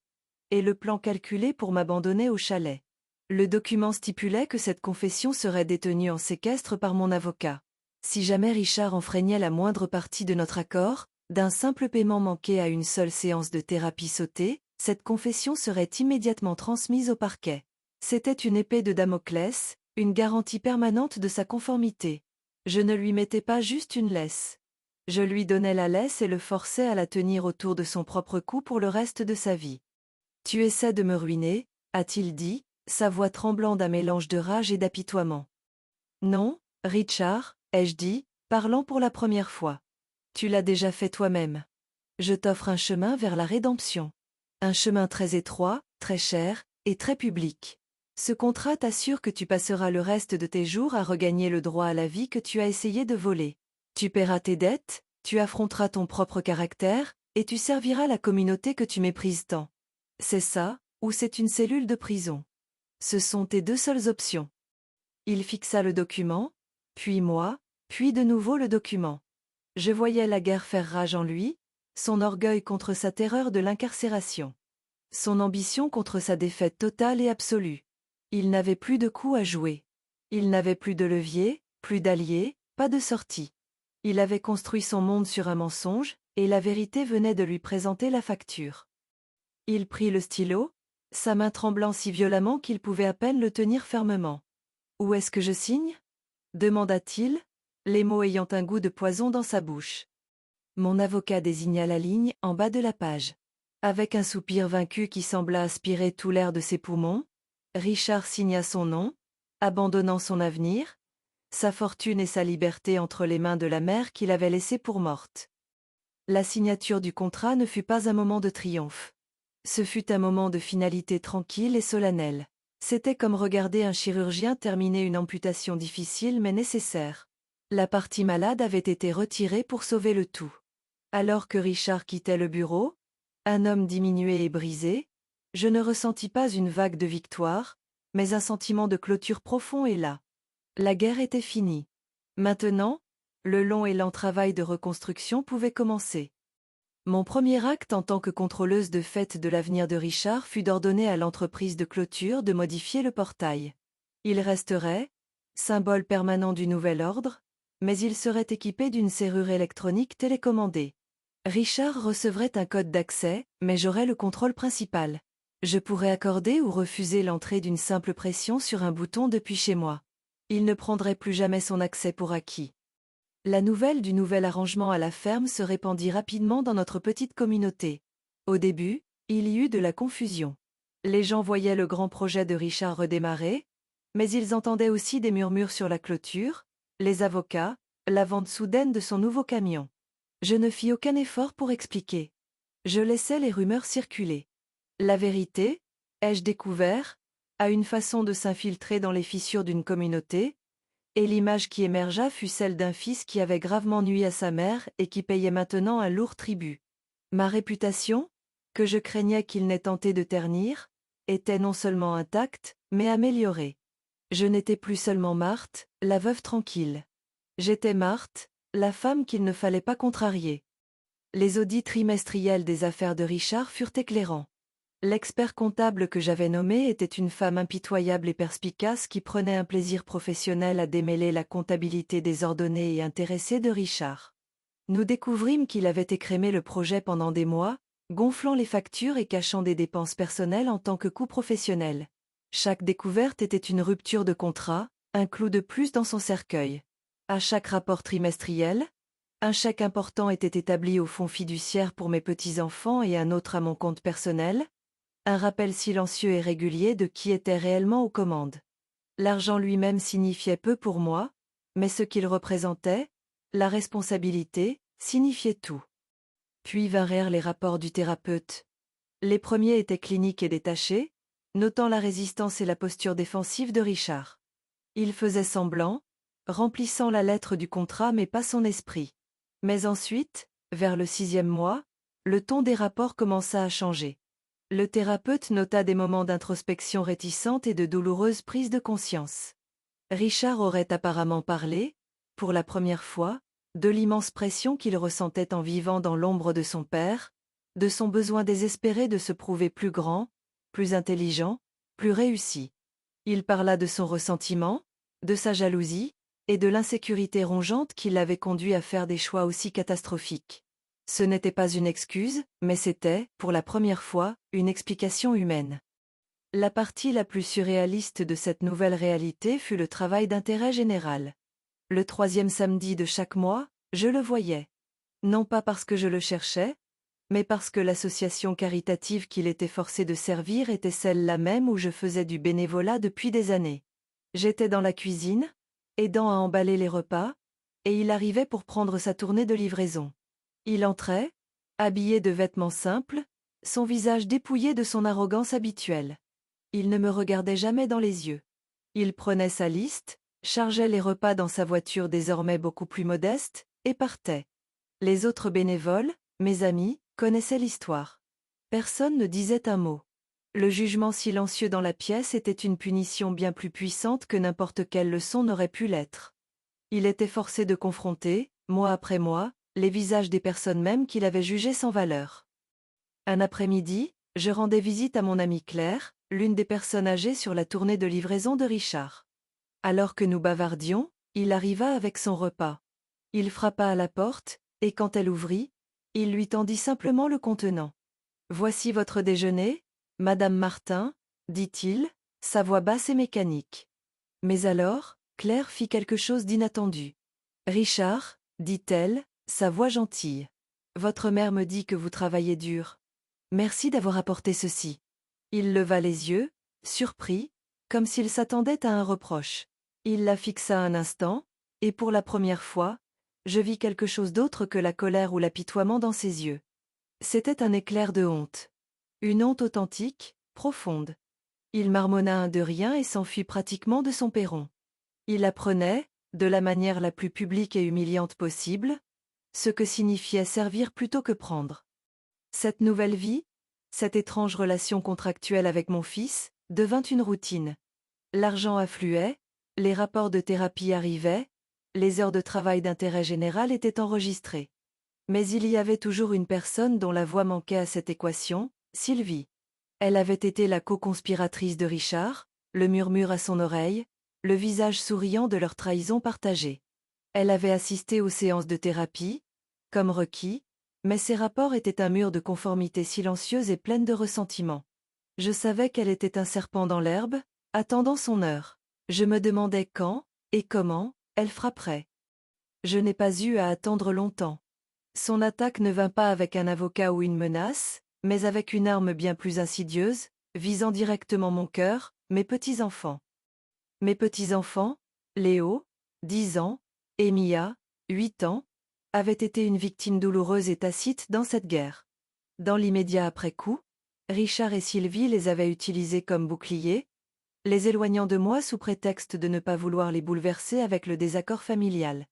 et le plan calculé pour m'abandonner au chalet. Le document stipulait que cette confession serait détenue en séquestre par mon avocat. Si jamais Richard enfreignait la moindre partie de notre accord, d'un simple paiement manqué à une seule séance de thérapie sautée, cette confession serait immédiatement transmise au parquet. C'était une épée de Damoclès, une garantie permanente de sa conformité. Je ne lui mettais pas juste une laisse. Je lui donnais la laisse et le forçais à la tenir autour de son propre cou pour le reste de sa vie. « Tu essaies de me ruiner » a-t-il dit, sa voix tremblant d'un mélange de rage et d'apitoiement. « Non, Richard, ai-je dit, parlant pour la première fois. Tu l'as déjà fait toi-même. Je t'offre un chemin vers la rédemption. Un chemin très étroit, très cher, et très public. Ce contrat t'assure que tu passeras le reste de tes jours à regagner le droit à la vie que tu as essayé de voler. Tu paieras tes dettes, tu affronteras ton propre caractère, et tu serviras la communauté que tu méprises tant. C'est ça, ou c'est une cellule de prison. Ce sont tes deux seules options. » Il fixa le document, puis moi, puis de nouveau le document. Je voyais la guerre faire rage en lui, son orgueil contre sa terreur de l'incarcération. Son ambition contre sa défaite totale et absolue. Il n'avait plus de coup à jouer. Il n'avait plus de levier, plus d'alliés, pas de sortie. Il avait construit son monde sur un mensonge, et la vérité venait de lui présenter la facture. Il prit le stylo, sa main tremblant si violemment qu'il pouvait à peine le tenir fermement. « Où est-ce que je signe » demanda-t-il, les mots ayant un goût de poison dans sa bouche. Mon avocat désigna la ligne en bas de la page. Avec un soupir vaincu qui sembla aspirer tout l'air de ses poumons, Richard signa son nom, abandonnant son avenir, sa fortune et sa liberté entre les mains de la mère qu'il avait laissée pour morte. La signature du contrat ne fut pas un moment de triomphe. Ce fut un moment de finalité tranquille et solennelle. C'était comme regarder un chirurgien terminer une amputation difficile mais nécessaire. La partie malade avait été retirée pour sauver le tout. Alors que Richard quittait le bureau, un homme diminué et brisé, je ne ressentis pas une vague de victoire, mais un sentiment de clôture profond est là. La guerre était finie. Maintenant, le long et lent travail de reconstruction pouvait commencer. Mon premier acte en tant que contrôleuse de fête de l'avenir de Richard fut d'ordonner à l'entreprise de clôture de modifier le portail. Il resterait, symbole permanent du nouvel ordre, mais il serait équipé d'une serrure électronique télécommandée. Richard recevrait un code d'accès, mais j'aurais le contrôle principal. Je pourrais accorder ou refuser l'entrée d'une simple pression sur un bouton depuis chez moi. Il ne prendrait plus jamais son accès pour acquis. La nouvelle du nouvel arrangement à la ferme se répandit rapidement dans notre petite communauté. Au début, il y eut de la confusion. Les gens voyaient le grand projet de Richard redémarrer, mais ils entendaient aussi des murmures sur la clôture, les avocats, la vente soudaine de son nouveau camion. Je ne fis aucun effort pour expliquer. Je laissais les rumeurs circuler. La vérité, ai-je découvert, a une façon de s'infiltrer dans les fissures d'une communauté, et l'image qui émergea fut celle d'un fils qui avait gravement nui à sa mère et qui payait maintenant un lourd tribut. Ma réputation, que je craignais qu'il n'ait tenté de ternir, était non seulement intacte, mais améliorée. Je n'étais plus seulement Marthe, la veuve tranquille. J'étais Marthe, la femme qu'il ne fallait pas contrarier. Les audits trimestriels des affaires de Richard furent éclairants. L'expert comptable que j'avais nommé était une femme impitoyable et perspicace qui prenait un plaisir professionnel à démêler la comptabilité désordonnée et intéressée de Richard. Nous découvrîmes qu'il avait écrémé le projet pendant des mois, gonflant les factures et cachant des dépenses personnelles en tant que coût professionnel. Chaque découverte était une rupture de contrat, un clou de plus dans son cercueil. À chaque rapport trimestriel, un chèque important était établi au fonds fiduciaire pour mes petits-enfants et un autre à mon compte personnel, un rappel silencieux et régulier de qui était réellement aux commandes. L'argent lui-même signifiait peu pour moi, mais ce qu'il représentait, la responsabilité, signifiait tout. Puis vinrent les rapports du thérapeute. Les premiers étaient cliniques et détachés, notant la résistance et la posture défensive de Richard. Il faisait semblant, remplissant la lettre du contrat mais pas son esprit. Mais ensuite, vers le 6e mois, le ton des rapports commença à changer. Le thérapeute nota des moments d'introspection réticente et de douloureuse prise de conscience. Richard aurait apparemment parlé, pour la première fois, de l'immense pression qu'il ressentait en vivant dans l'ombre de son père, de son besoin désespéré de se prouver plus grand, plus intelligent, plus réussi. Il parla de son ressentiment, de sa jalousie, et de l'insécurité rongeante qui l'avait conduit à faire des choix aussi catastrophiques. Ce n'était pas une excuse, mais c'était, pour la première fois, une explication humaine. La partie la plus surréaliste de cette nouvelle réalité fut le travail d'intérêt général. Le 3e samedi de chaque mois, je le voyais. Non pas parce que je le cherchais, mais parce que l'association caritative qu'il était forcé de servir était celle-là même où je faisais du bénévolat depuis des années. J'étais dans la cuisine, aidant à emballer les repas, et il arrivait pour prendre sa tournée de livraison. Il entrait, habillé de vêtements simples, son visage dépouillé de son arrogance habituelle. Il ne me regardait jamais dans les yeux. Il prenait sa liste, chargeait les repas dans sa voiture désormais beaucoup plus modeste, et partait. Les autres bénévoles, mes amis, connaissaient l'histoire. Personne ne disait un mot. Le jugement silencieux dans la pièce était une punition bien plus puissante que n'importe quelle leçon n'aurait pu l'être. Il était forcé de confronter, mois après mois, les visages des personnes mêmes qu'il avait jugées sans valeur. Un après-midi, je rendais visite à mon amie Claire, l'une des personnes âgées sur la tournée de livraison de Richard. Alors que nous bavardions, il arriva avec son repas. Il frappa à la porte, et quand elle ouvrit, il lui tendit simplement le contenant. « Voici votre déjeuner, Madame Martin, dit-il, sa voix basse et mécanique. Mais alors, Claire fit quelque chose d'inattendu. Richard, dit-elle, sa voix gentille. Votre mère me dit que vous travaillez dur. Merci d'avoir apporté ceci. Il leva les yeux, surpris, comme s'il s'attendait à un reproche. Il la fixa un instant, et pour la première fois, je vis quelque chose d'autre que la colère ou l'apitoiement dans ses yeux. C'était un éclair de honte. Une honte authentique, profonde. Il marmonna un de rien et s'enfuit pratiquement de son perron. Il apprenait, de la manière la plus publique et humiliante possible, ce que signifiait servir plutôt que prendre. Cette nouvelle vie, cette étrange relation contractuelle avec mon fils, devint une routine. L'argent affluait, les rapports de thérapie arrivaient, les heures de travail d'intérêt général étaient enregistrées. Mais il y avait toujours une personne dont la voix manquait à cette équation, Sylvie. Elle avait été la co-conspiratrice de Richard, le murmure à son oreille, le visage souriant de leur trahison partagée. Elle avait assisté aux séances de thérapie, comme requis, mais ses rapports étaient un mur de conformité silencieuse et pleine de ressentiment. Je savais qu'elle était un serpent dans l'herbe, attendant son heure. Je me demandais quand, et comment, elle frapperait. Je n'ai pas eu à attendre longtemps. Son attaque ne vint pas avec un avocat ou une menace, mais avec une arme bien plus insidieuse, visant directement mon cœur, mes petits-enfants. Mes petits-enfants, Léo, 10 ans, et Mia, 8 ans, avaient été une victime douloureuse et tacite dans cette guerre. Dans l'immédiat après-coup, Richard et Sylvie les avaient utilisés comme boucliers, les éloignant de moi sous prétexte de ne pas vouloir les bouleverser avec le désaccord familial.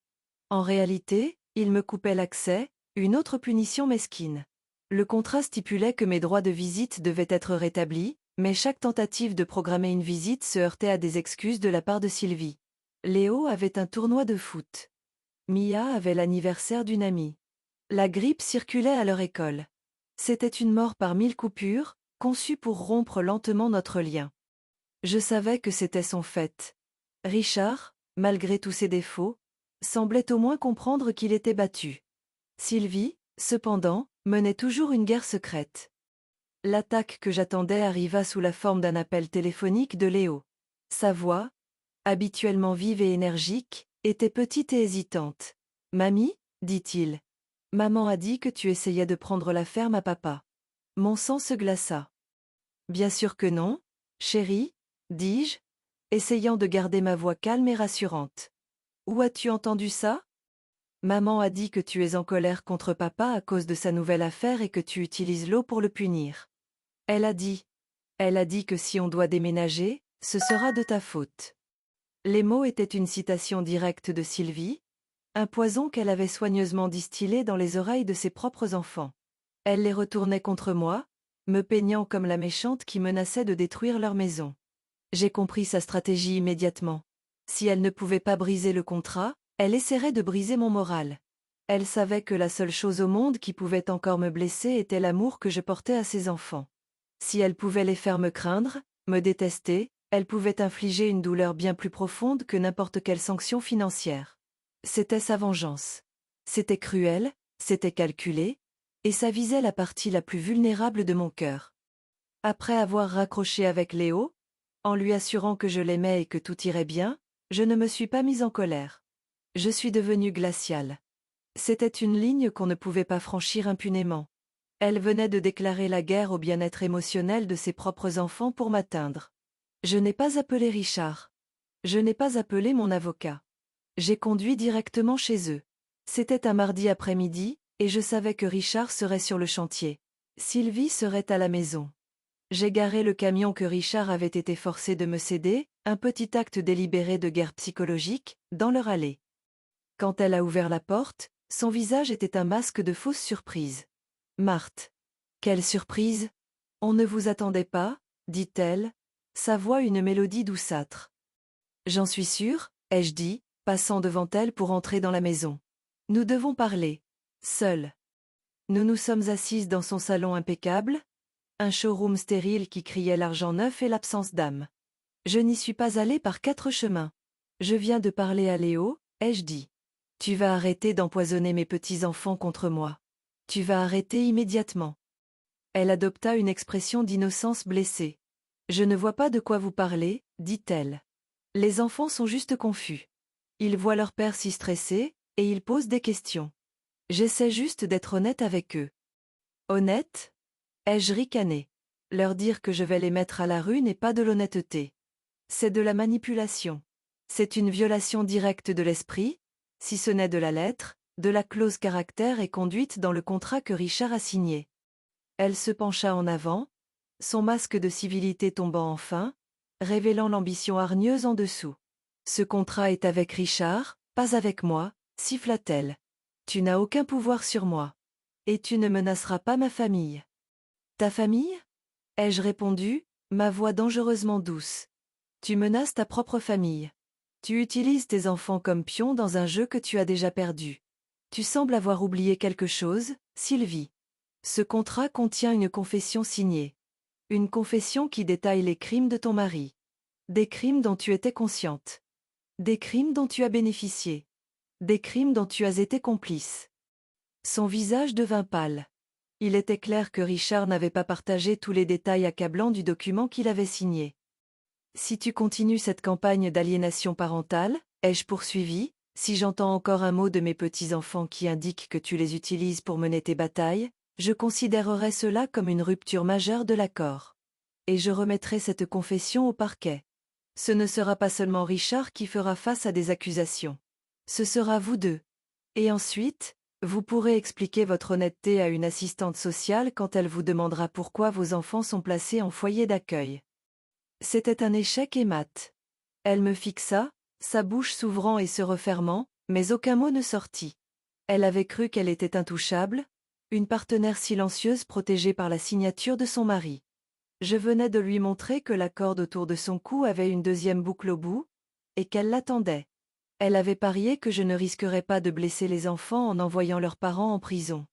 En réalité, ils me coupaient l'accès, une autre punition mesquine. Le contrat stipulait que mes droits de visite devaient être rétablis, mais chaque tentative de programmer une visite se heurtait à des excuses de la part de Sylvie. Léo avait un tournoi de foot. Mia avait l'anniversaire d'une amie. La grippe circulait à leur école. C'était une mort par 1000 coupures, conçue pour rompre lentement notre lien. Je savais que c'était son fait. Richard, malgré tous ses défauts, semblait au moins comprendre qu'il était battu. Sylvie, cependant, menait toujours une guerre secrète. L'attaque que j'attendais arriva sous la forme d'un appel téléphonique de Léo. Sa voix, habituellement vive et énergique, était petite et hésitante. « Mamie, dit-il. Maman a dit que tu essayais de prendre la ferme à papa. » Mon sang se glaça. « Bien sûr que non, chérie, dis-je, essayant de garder ma voix calme et rassurante. Où as-tu entendu ça? Maman a dit que tu es en colère contre papa à cause de sa nouvelle affaire et que tu utilises l'eau pour le punir. Elle a dit. Elle a dit que si on doit déménager, ce sera de ta faute. Les mots étaient une citation directe de Sylvie, un poison qu'elle avait soigneusement distillé dans les oreilles de ses propres enfants. Elle les retournait contre moi, me peignant comme la méchante qui menaçait de détruire leur maison. J'ai compris sa stratégie immédiatement. Si elle ne pouvait pas briser le contrat, elle essaierait de briser mon moral. Elle savait que la seule chose au monde qui pouvait encore me blesser était l'amour que je portais à ses enfants. Si elle pouvait les faire me craindre, me détester, elle pouvait infliger une douleur bien plus profonde que n'importe quelle sanction financière. C'était sa vengeance. C'était cruel, c'était calculé, et ça visait la partie la plus vulnérable de mon cœur. Après avoir raccroché avec Léo, en lui assurant que je l'aimais et que tout irait bien, je ne me suis pas mise en colère. Je suis devenue glaciale. C'était une ligne qu'on ne pouvait pas franchir impunément. Elle venait de déclarer la guerre au bien-être émotionnel de ses propres enfants pour m'atteindre. Je n'ai pas appelé Richard. Je n'ai pas appelé mon avocat. J'ai conduit directement chez eux. C'était un mardi après-midi, et je savais que Richard serait sur le chantier. Sylvie serait à la maison. J'ai garé le camion que Richard avait été forcé de me céder, un petit acte délibéré de guerre psychologique, dans leur allée. Quand elle a ouvert la porte, son visage était un masque de fausse surprise. « Marthe. Quelle surprise! On ne vous attendait pas, dit-elle, sa voix une mélodie douceâtre. J'en suis sûre, ai-je dit, passant devant elle pour entrer dans la maison. Nous devons parler. Seuls. Nous nous sommes assises dans son salon impeccable, un showroom stérile qui criait l'argent neuf et l'absence d'âme. Je n'y suis pas allée par 4 chemins. Je viens de parler à Léo, ai-je dit. Tu vas arrêter d'empoisonner mes petits-enfants contre moi. Tu vas arrêter immédiatement. Elle adopta une expression d'innocence blessée. Je ne vois pas de quoi vous parlez, dit-elle. Les enfants sont juste confus. Ils voient leur père si stressé, et ils posent des questions. J'essaie juste d'être honnête avec eux. Honnête? Ai-je ricané? Leur dire que je vais les mettre à la rue n'est pas de l'honnêteté. C'est de la manipulation. C'est une violation directe de l'esprit, si ce n'est de la lettre, de la clause caractère et conduite dans le contrat que Richard a signé. Elle se pencha en avant, son masque de civilité tombant enfin, révélant l'ambition hargneuse en dessous. Ce contrat est avec Richard, pas avec moi, siffla-t-elle. Tu n'as aucun pouvoir sur moi. Et tu ne menaceras pas ma famille. Ta famille? Ai-je répondu, ma voix dangereusement douce. Tu menaces ta propre famille. Tu utilises tes enfants comme pions dans un jeu que tu as déjà perdu. Tu sembles avoir oublié quelque chose, Sylvie. Ce contrat contient une confession signée. Une confession qui détaille les crimes de ton mari. Des crimes dont tu étais consciente. Des crimes dont tu as bénéficié. Des crimes dont tu as été complice. Son visage devint pâle. Il était clair que Richard n'avait pas partagé tous les détails accablants du document qu'il avait signé. Si tu continues cette campagne d'aliénation parentale, ai-je poursuivi, si j'entends encore un mot de mes petits-enfants qui indique que tu les utilises pour mener tes batailles, je considérerai cela comme une rupture majeure de l'accord. Et je remettrai cette confession au parquet. Ce ne sera pas seulement Richard qui fera face à des accusations. Ce sera vous deux. Et ensuite, vous pourrez expliquer votre honnêteté à une assistante sociale quand elle vous demandera pourquoi vos enfants sont placés en foyer d'accueil. C'était un échec et mat. Elle me fixa, sa bouche s'ouvrant et se refermant, mais aucun mot ne sortit. Elle avait cru qu'elle était intouchable, une partenaire silencieuse protégée par la signature de son mari. Je venais de lui montrer que la corde autour de son cou avait une deuxième boucle au bout, et qu'elle l'attendait. Elle avait parié que je ne risquerais pas de blesser les enfants en envoyant leurs parents en prison.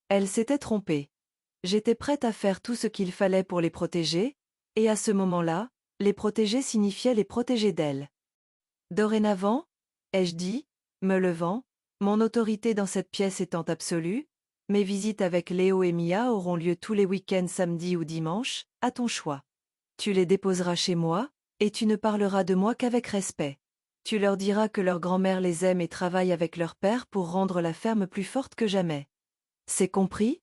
Elle s'était trompée. J'étais prête à faire tout ce qu'il fallait pour les protéger, et à ce moment-là, les protéger signifiait les protéger d'elle. Dorénavant, ai-je dit, me levant, mon autorité dans cette pièce étant absolue, mes visites avec Léo et Mia auront lieu tous les week-ends samedi ou dimanche, à ton choix. Tu les déposeras chez moi, et tu ne parleras de moi qu'avec respect. Tu leur diras que leur grand-mère les aime et travaille avec leur père pour rendre la ferme plus forte que jamais. C'est compris?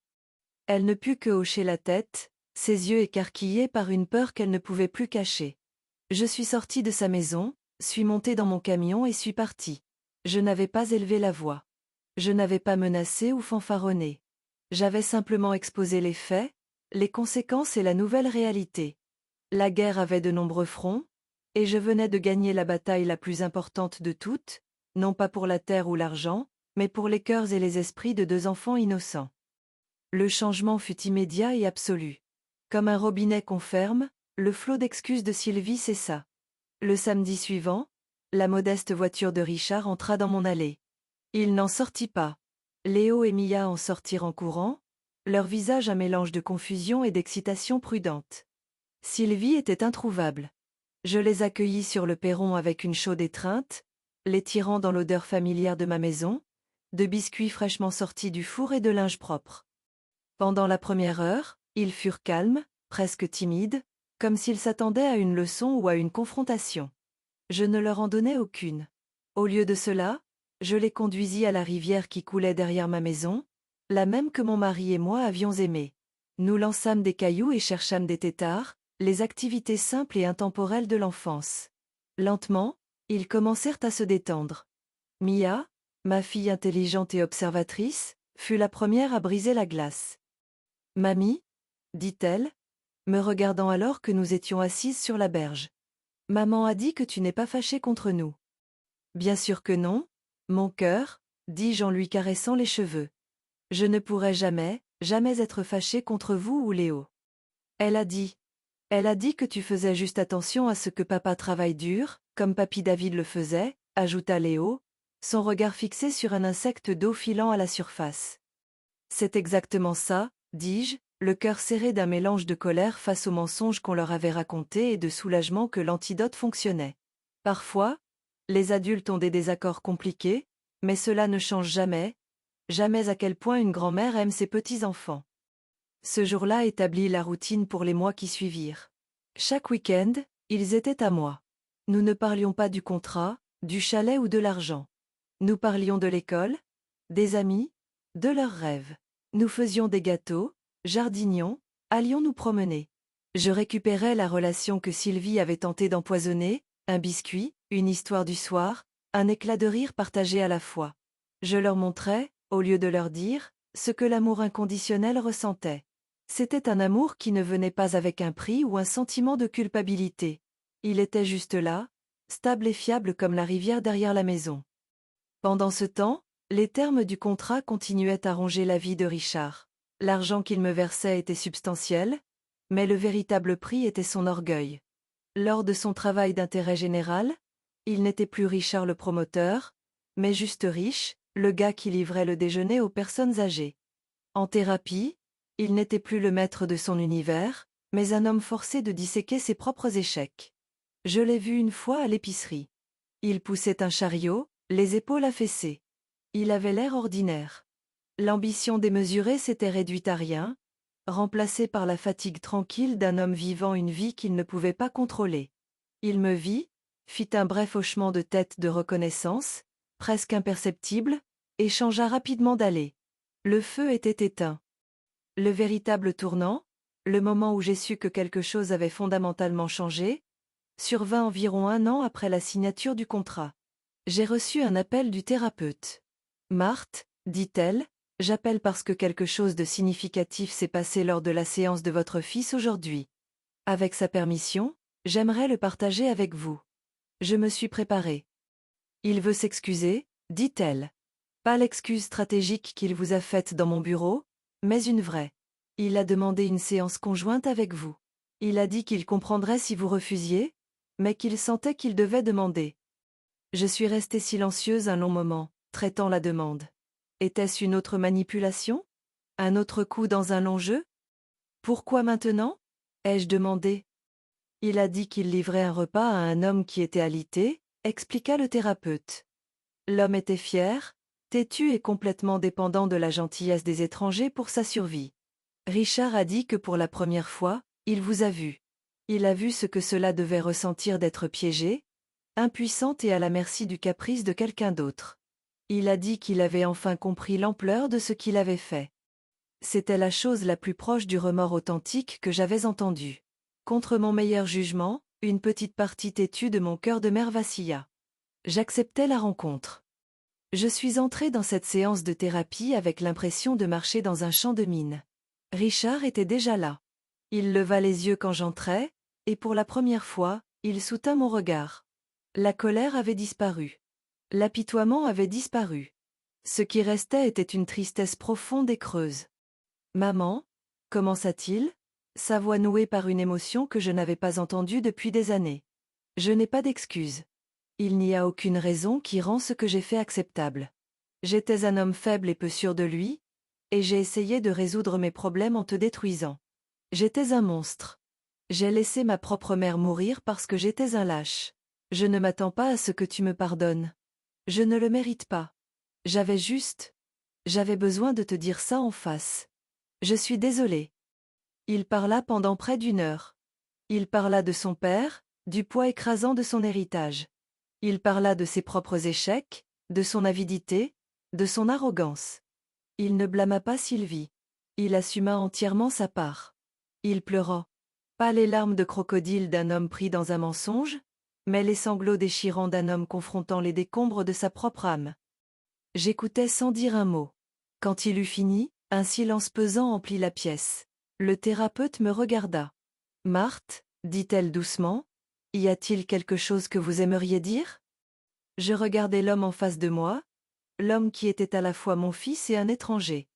Elle ne put que hocher la tête, ses yeux écarquillés par une peur qu'elle ne pouvait plus cacher. Je suis sortie de sa maison, suis montée dans mon camion et suis partie. Je n'avais pas élevé la voix. Je n'avais pas menacé ou fanfaronné. J'avais simplement exposé les faits, les conséquences et la nouvelle réalité. La guerre avait de nombreux fronts, et je venais de gagner la bataille la plus importante de toutes, non pas pour la terre ou l'argent, mais pour les cœurs et les esprits de deux enfants innocents. Le changement fut immédiat et absolu. Comme un robinet qu'on ferme, le flot d'excuses de Sylvie cessa. Le samedi suivant, la modeste voiture de Richard entra dans mon allée. Il n'en sortit pas. Léo et Mia en sortirent en courant, leur visage un mélange de confusion et d'excitation prudente. Sylvie était introuvable. Je les accueillis sur le perron avec une chaude étreinte, les tirant dans l'odeur familière de ma maison, de biscuits fraîchement sortis du four et de linge propre. Pendant la première heure, ils furent calmes, presque timides, comme s'ils s'attendaient à une leçon ou à une confrontation. Je ne leur en donnai aucune. Au lieu de cela, je les conduisis à la rivière qui coulait derrière ma maison, la même que mon mari et moi avions aimée. Nous lançâmes des cailloux et cherchâmes des têtards, les activités simples et intemporelles de l'enfance. Lentement, ils commencèrent à se détendre. Mia, ma fille intelligente et observatrice, fut la première à briser la glace. « Mamie » dit-elle, me regardant alors que nous étions assises sur la berge. « Maman a dit que tu n'es pas fâchée contre nous. »« Bien sûr que non, mon cœur, » dis-je en lui caressant les cheveux. « Je ne pourrais jamais, jamais être fâchée contre vous ou Léo. » Elle a dit que tu faisais juste attention à ce que papa travaille dur, comme papy David le faisait, ajouta Léo, son regard fixé sur un insecte d'eau filant à la surface. C'est exactement ça, dis-je, le cœur serré d'un mélange de colère face aux mensonges qu'on leur avait racontés et de soulagement que l'antidote fonctionnait. Parfois, les adultes ont des désaccords compliqués, mais cela ne change jamais, jamais à quel point une grand-mère aime ses petits-enfants. Ce jour-là établit la routine pour les mois qui suivirent. Chaque week-end, ils étaient à moi. Nous ne parlions pas du contrat, du chalet ou de l'argent. Nous parlions de l'école, des amis, de leurs rêves. Nous faisions des gâteaux, jardinions, allions nous promener. Je récupérais la relation que Sylvie avait tenté d'empoisonner, un biscuit, une histoire du soir, un éclat de rire partagé à la fois. Je leur montrais, au lieu de leur dire, ce que l'amour inconditionnel ressentait. C'était un amour qui ne venait pas avec un prix ou un sentiment de culpabilité. Il était juste là, stable et fiable comme la rivière derrière la maison. Pendant ce temps, les termes du contrat continuaient à ronger la vie de Richard. L'argent qu'il me versait était substantiel, mais le véritable prix était son orgueil. Lors de son travail d'intérêt général, il n'était plus Richard le promoteur, mais juste Rich, le gars qui livrait le déjeuner aux personnes âgées. En thérapie, il n'était plus le maître de son univers, mais un homme forcé de disséquer ses propres échecs. Je l'ai vu une fois à l'épicerie. Il poussait un chariot, les épaules affaissées. Il avait l'air ordinaire. L'ambition démesurée s'était réduite à rien, remplacée par la fatigue tranquille d'un homme vivant une vie qu'il ne pouvait pas contrôler. Il me vit, fit un bref hochement de tête de reconnaissance, presque imperceptible, et changea rapidement d'allée. Le feu était éteint. Le véritable tournant, le moment où j'ai su que quelque chose avait fondamentalement changé, survint environ 1 an après la signature du contrat. J'ai reçu un appel du thérapeute. Marthe, dit-elle, j'appelle parce que quelque chose de significatif s'est passé lors de la séance de votre fils aujourd'hui. Avec sa permission, j'aimerais le partager avec vous. Je me suis préparée. Il veut s'excuser, dit-elle. Pas l'excuse stratégique qu'il vous a faite dans mon bureau, mais une vraie. Il a demandé une séance conjointe avec vous. Il a dit qu'il comprendrait si vous refusiez, mais qu'il sentait qu'il devait demander. Je suis restée silencieuse un long moment, traitant la demande. Était-ce une autre manipulation? Un autre coup dans un long jeu? Pourquoi maintenant? Ai-je demandé. Il a dit qu'il livrait un repas à un homme qui était alité, expliqua le thérapeute. L'homme était fier, têtu et complètement dépendant de la gentillesse des étrangers pour sa survie. Richard a dit que pour la première fois, il vous a vu. Il a vu ce que cela devait ressentir d'être piégé, impuissante et à la merci du caprice de quelqu'un d'autre. Il a dit qu'il avait enfin compris l'ampleur de ce qu'il avait fait. C'était la chose la plus proche du remords authentique que j'avais entendu. Contre mon meilleur jugement, une petite partie têtue de mon cœur de mère vacilla. J'acceptais la rencontre. Je suis entrée dans cette séance de thérapie avec l'impression de marcher dans un champ de mines. Richard était déjà là. Il leva les yeux quand j'entrais, et pour la première fois, il soutint mon regard. La colère avait disparu. L'apitoiement avait disparu. Ce qui restait était une tristesse profonde et creuse. Maman, commença-t-il, sa voix nouée par une émotion que je n'avais pas entendue depuis des années. Je n'ai pas d'excuse. Il n'y a aucune raison qui rend ce que j'ai fait acceptable. J'étais un homme faible et peu sûr de lui, et j'ai essayé de résoudre mes problèmes en te détruisant. J'étais un monstre. J'ai laissé ma propre mère mourir parce que j'étais un lâche. Je ne m'attends pas à ce que tu me pardonnes. Je ne le mérite pas. J'avais besoin de te dire ça en face. Je suis désolé. Il parla pendant près d'1 heure. Il parla de son père, du poids écrasant de son héritage. Il parla de ses propres échecs, de son avidité, de son arrogance. Il ne blâma pas Sylvie. Il assuma entièrement sa part. Il pleura. Pas les larmes de crocodile d'un homme pris dans un mensonge, mais les sanglots déchirants d'un homme confrontant les décombres de sa propre âme. J'écoutais sans dire un mot. Quand il eut fini, un silence pesant emplit la pièce. Le thérapeute me regarda. Marthe, dit-elle doucement, y a-t-il quelque chose que vous aimeriez dire? Je regardais l'homme en face de moi, l'homme qui était à la fois mon fils et un étranger.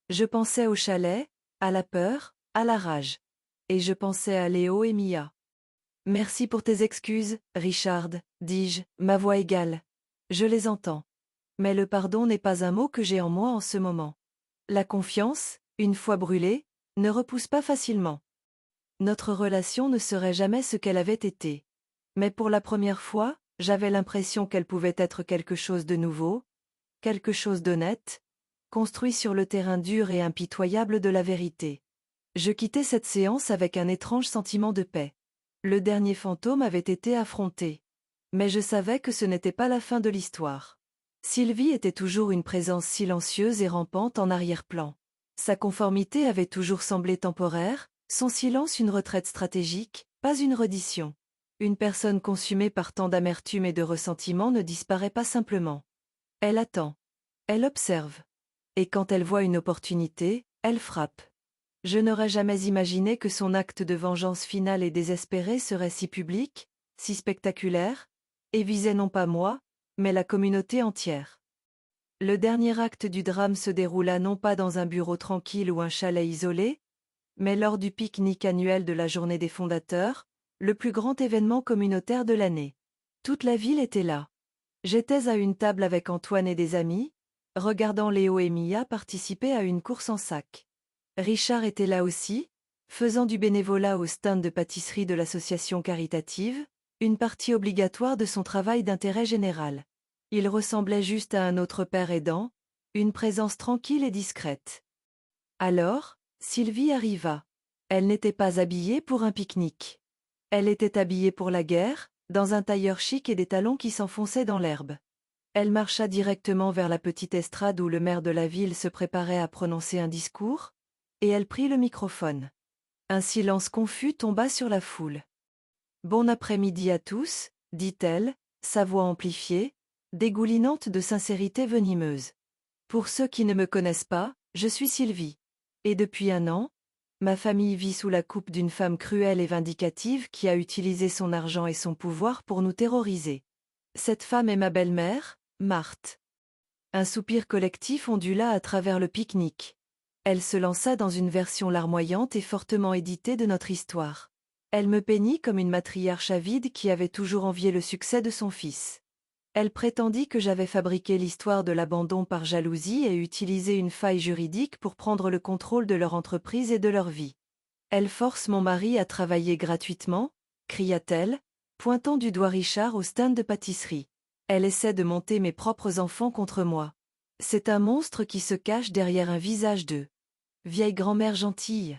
Je pensais au chalet, à la peur, à la rage. Et je pensais à Léo et Mia. Merci pour tes excuses, Richard, dis-je, ma voix égale. Je les entends. Mais le pardon n'est pas un mot que j'ai en moi en ce moment. La confiance, une fois brûlée, ne repousse pas facilement. Notre relation ne serait jamais ce qu'elle avait été. Mais pour la première fois, j'avais l'impression qu'elle pouvait être quelque chose de nouveau, quelque chose d'honnête, construit sur le terrain dur et impitoyable de la vérité. Je quittais cette séance avec un étrange sentiment de paix. Le dernier fantôme avait été affronté. Mais je savais que ce n'était pas la fin de l'histoire. Sylvie était toujours une présence silencieuse et rampante en arrière-plan. Sa conformité avait toujours semblé temporaire, son silence une retraite stratégique, pas une reddition. Une personne consumée par tant d'amertume et de ressentiment ne disparaît pas simplement. Elle attend. Elle observe. Et quand elle voit une opportunité, elle frappe. Je n'aurais jamais imaginé que son acte de vengeance finale et désespéré serait si public, si spectaculaire, et visait non pas moi, mais la communauté entière. Le dernier acte du drame se déroula non pas dans un bureau tranquille ou un chalet isolé, mais lors du pique-nique annuel de la Journée des fondateurs, le plus grand événement communautaire de l'année. Toute la ville était là. J'étais à une table avec Antoine et des amis, regardant Léo et Mia participer à une course en sac. Richard était là aussi, faisant du bénévolat au stand de pâtisserie de l'association caritative, une partie obligatoire de son travail d'intérêt général. Il ressemblait juste à un autre père aidant, une présence tranquille et discrète. Alors, Sylvie arriva. Elle n'était pas habillée pour un pique-nique. Elle était habillée pour la guerre, dans un tailleur chic et des talons qui s'enfonçaient dans l'herbe. Elle marcha directement vers la petite estrade où le maire de la ville se préparait à prononcer un discours, et elle prit le microphone. Un silence confus tomba sur la foule. « Bon après-midi à tous », dit-elle, sa voix amplifiée, dégoulinante de sincérité venimeuse. Pour ceux qui ne me connaissent pas, je suis Sylvie. Et depuis 1 an, ma famille vit sous la coupe d'une femme cruelle et vindicative qui a utilisé son argent et son pouvoir pour nous terroriser. Cette femme est ma belle-mère, Marthe. Un soupir collectif ondula à travers le pique-nique. Elle se lança dans une version larmoyante et fortement éditée de notre histoire. Elle me peignit comme une matriarche avide qui avait toujours envié le succès de son fils. Elle prétendit que j'avais fabriqué l'histoire de l'abandon par jalousie et utilisé une faille juridique pour prendre le contrôle de leur entreprise et de leur vie. Elle force mon mari à travailler gratuitement, cria-t-elle, pointant du doigt Richard au stand de pâtisserie. Elle essaie de monter mes propres enfants contre moi. C'est un monstre qui se cache derrière un visage de vieille grand-mère gentille.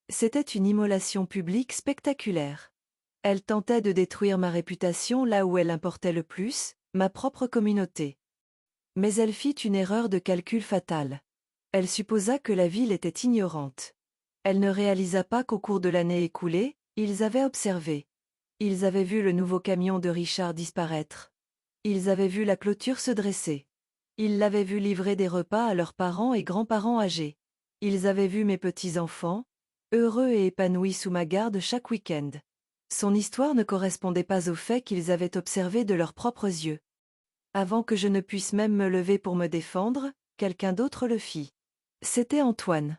C'était une immolation publique spectaculaire. Elle tentait de détruire ma réputation là où elle importait le plus, ma propre communauté. Mais elle fit une erreur de calcul fatale. Elle supposa que la ville était ignorante. Elle ne réalisa pas qu'au cours de l'année écoulée, ils avaient observé. Ils avaient vu le nouveau camion de Richard disparaître. Ils avaient vu la clôture se dresser. Ils l'avaient vu livrer des repas à leurs parents et grands-parents âgés. Ils avaient vu mes petits-enfants, heureux et épanouis sous ma garde chaque week-end. Son histoire ne correspondait pas aux faits qu'ils avaient observés de leurs propres yeux. Avant que je ne puisse même me lever pour me défendre, quelqu'un d'autre le fit. C'était Antoine.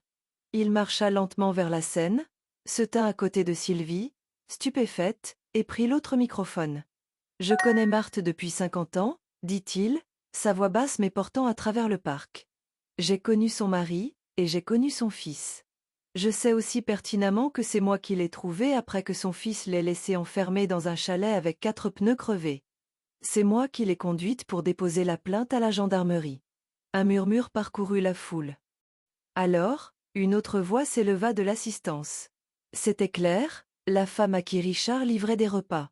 Il marcha lentement vers la scène, se tint à côté de Sylvie, stupéfaite, et prit l'autre microphone. « Je connais Marthe depuis 50 ans, dit-il, sa voix basse mais portant à travers le parc. J'ai connu son mari, et j'ai connu son fils. Je sais aussi pertinemment que c'est moi qui l'ai trouvé après que son fils l'ait laissé enfermé dans un chalet avec 4 pneus crevés. C'est moi qui l'ai conduite pour déposer la plainte à la gendarmerie. » Un murmure parcourut la foule. Alors, une autre voix s'éleva de l'assistance. C'était Claire, la femme à qui Richard livrait des repas.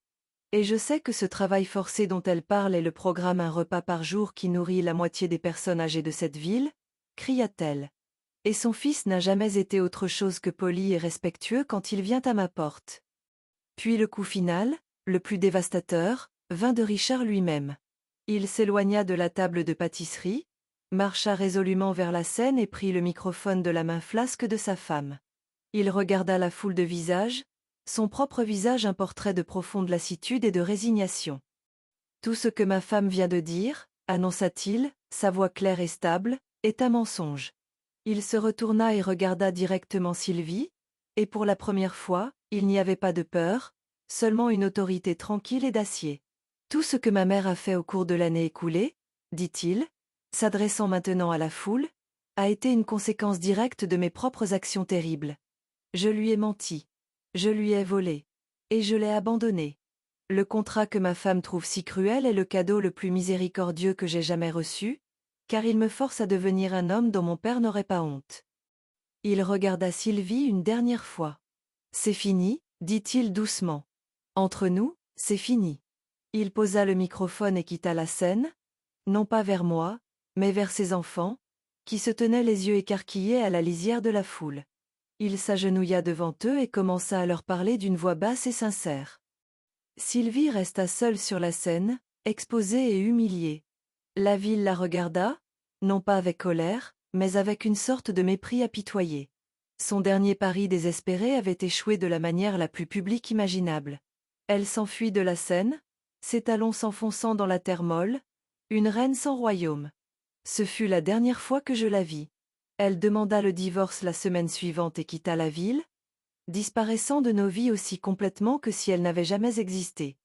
Et je sais que ce travail forcé dont elle parle est le programme Un repas par jour qui nourrit la moitié des personnes âgées de cette ville, cria-t-elle. Et son fils n'a jamais été autre chose que poli et respectueux quand il vient à ma porte. Puis le coup final, le plus dévastateur, vint de Richard lui-même. Il s'éloigna de la table de pâtisserie, marcha résolument vers la scène et prit le microphone de la main flasque de sa femme. Il regarda la foule de visages, son propre visage un portrait de profonde lassitude et de résignation. « Tout ce que ma femme vient de dire, annonça-t-il, sa voix claire et stable, est un mensonge. » Il se retourna et regarda directement Sylvie, et pour la première fois, il n'y avait pas de peur, seulement une autorité tranquille et d'acier. « Tout ce que ma mère a fait au cours de l'année écoulée, dit-il, s'adressant maintenant à la foule, a été une conséquence directe de mes propres actions terribles. Je lui ai menti. Je lui ai volé. Et je l'ai abandonné. Le contrat que ma femme trouve si cruel est le cadeau le plus miséricordieux que j'ai jamais reçu, car il me force à devenir un homme dont mon père n'aurait pas honte. » Il regarda Sylvie une dernière fois. « C'est fini, dit-il doucement. Entre nous, c'est fini. » Il posa le microphone et quitta la scène, non pas vers moi, mais vers ses enfants, qui se tenaient les yeux écarquillés à la lisière de la foule. Il s'agenouilla devant eux et commença à leur parler d'une voix basse et sincère. Sylvie resta seule sur la scène, exposée et humiliée. La ville la regarda, non pas avec colère, mais avec une sorte de mépris apitoyé. Son dernier pari désespéré avait échoué de la manière la plus publique imaginable. Elle s'enfuit de la scène, ses talons s'enfonçant dans la terre molle, une reine sans royaume. Ce fut la dernière fois que je la vis. Elle demanda le divorce la semaine suivante et quitta la ville, disparaissant de nos vies aussi complètement que si elles n'avaient jamais existé.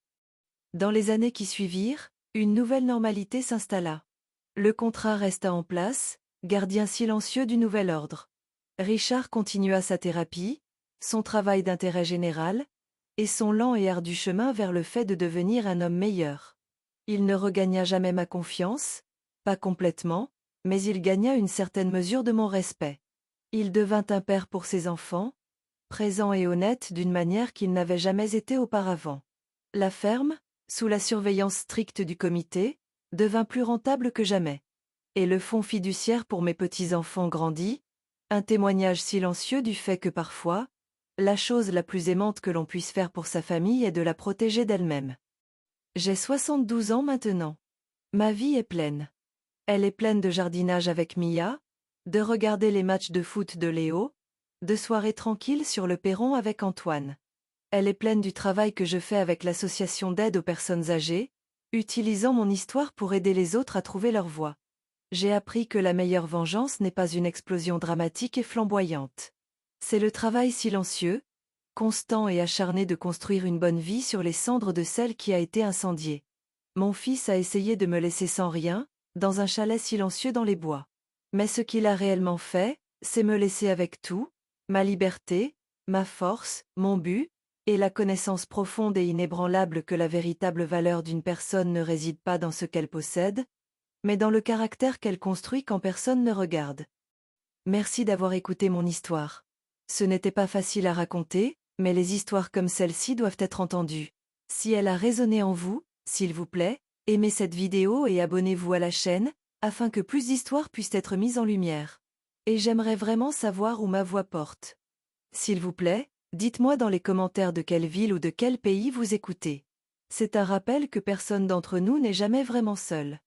Dans les années qui suivirent, une nouvelle normalité s'installa. Le contrat resta en place, gardien silencieux du nouvel ordre. Richard continua sa thérapie, son travail d'intérêt général, et son lent et ardu chemin vers le fait de devenir un homme meilleur. Il ne regagna jamais ma confiance, pas complètement, mais il gagna une certaine mesure de mon respect. Il devint un père pour ses enfants, présent et honnête d'une manière qu'il n'avait jamais été auparavant. La ferme, sous la surveillance stricte du comité, devint plus rentable que jamais. Et le fonds fiduciaire pour mes petits-enfants grandit, un témoignage silencieux du fait que parfois, la chose la plus aimante que l'on puisse faire pour sa famille est de la protéger d'elle-même. J'ai 72 ans maintenant. Ma vie est pleine. Elle est pleine de jardinage avec Mia, de regarder les matchs de foot de Léo, de soirées tranquilles sur le perron avec Antoine. Elle est pleine du travail que je fais avec l'association d'aide aux personnes âgées, utilisant mon histoire pour aider les autres à trouver leur voie. J'ai appris que la meilleure vengeance n'est pas une explosion dramatique et flamboyante. C'est le travail silencieux, constant et acharné de construire une bonne vie sur les cendres de celle qui a été incendiée. Mon fils a essayé de me laisser sans rien, dans un chalet silencieux dans les bois. Mais ce qu'il a réellement fait, c'est me laisser avec tout, ma liberté, ma force, mon but, et la connaissance profonde et inébranlable que la véritable valeur d'une personne ne réside pas dans ce qu'elle possède, mais dans le caractère qu'elle construit quand personne ne regarde. Merci d'avoir écouté mon histoire. Ce n'était pas facile à raconter, mais les histoires comme celle-ci doivent être entendues. Si elle a résonné en vous, s'il vous plaît, aimez cette vidéo et abonnez-vous à la chaîne, afin que plus d'histoires puissent être mises en lumière. Et j'aimerais vraiment savoir où ma voix porte. S'il vous plaît, dites-moi dans les commentaires de quelle ville ou de quel pays vous écoutez. C'est un rappel que personne d'entre nous n'est jamais vraiment seul.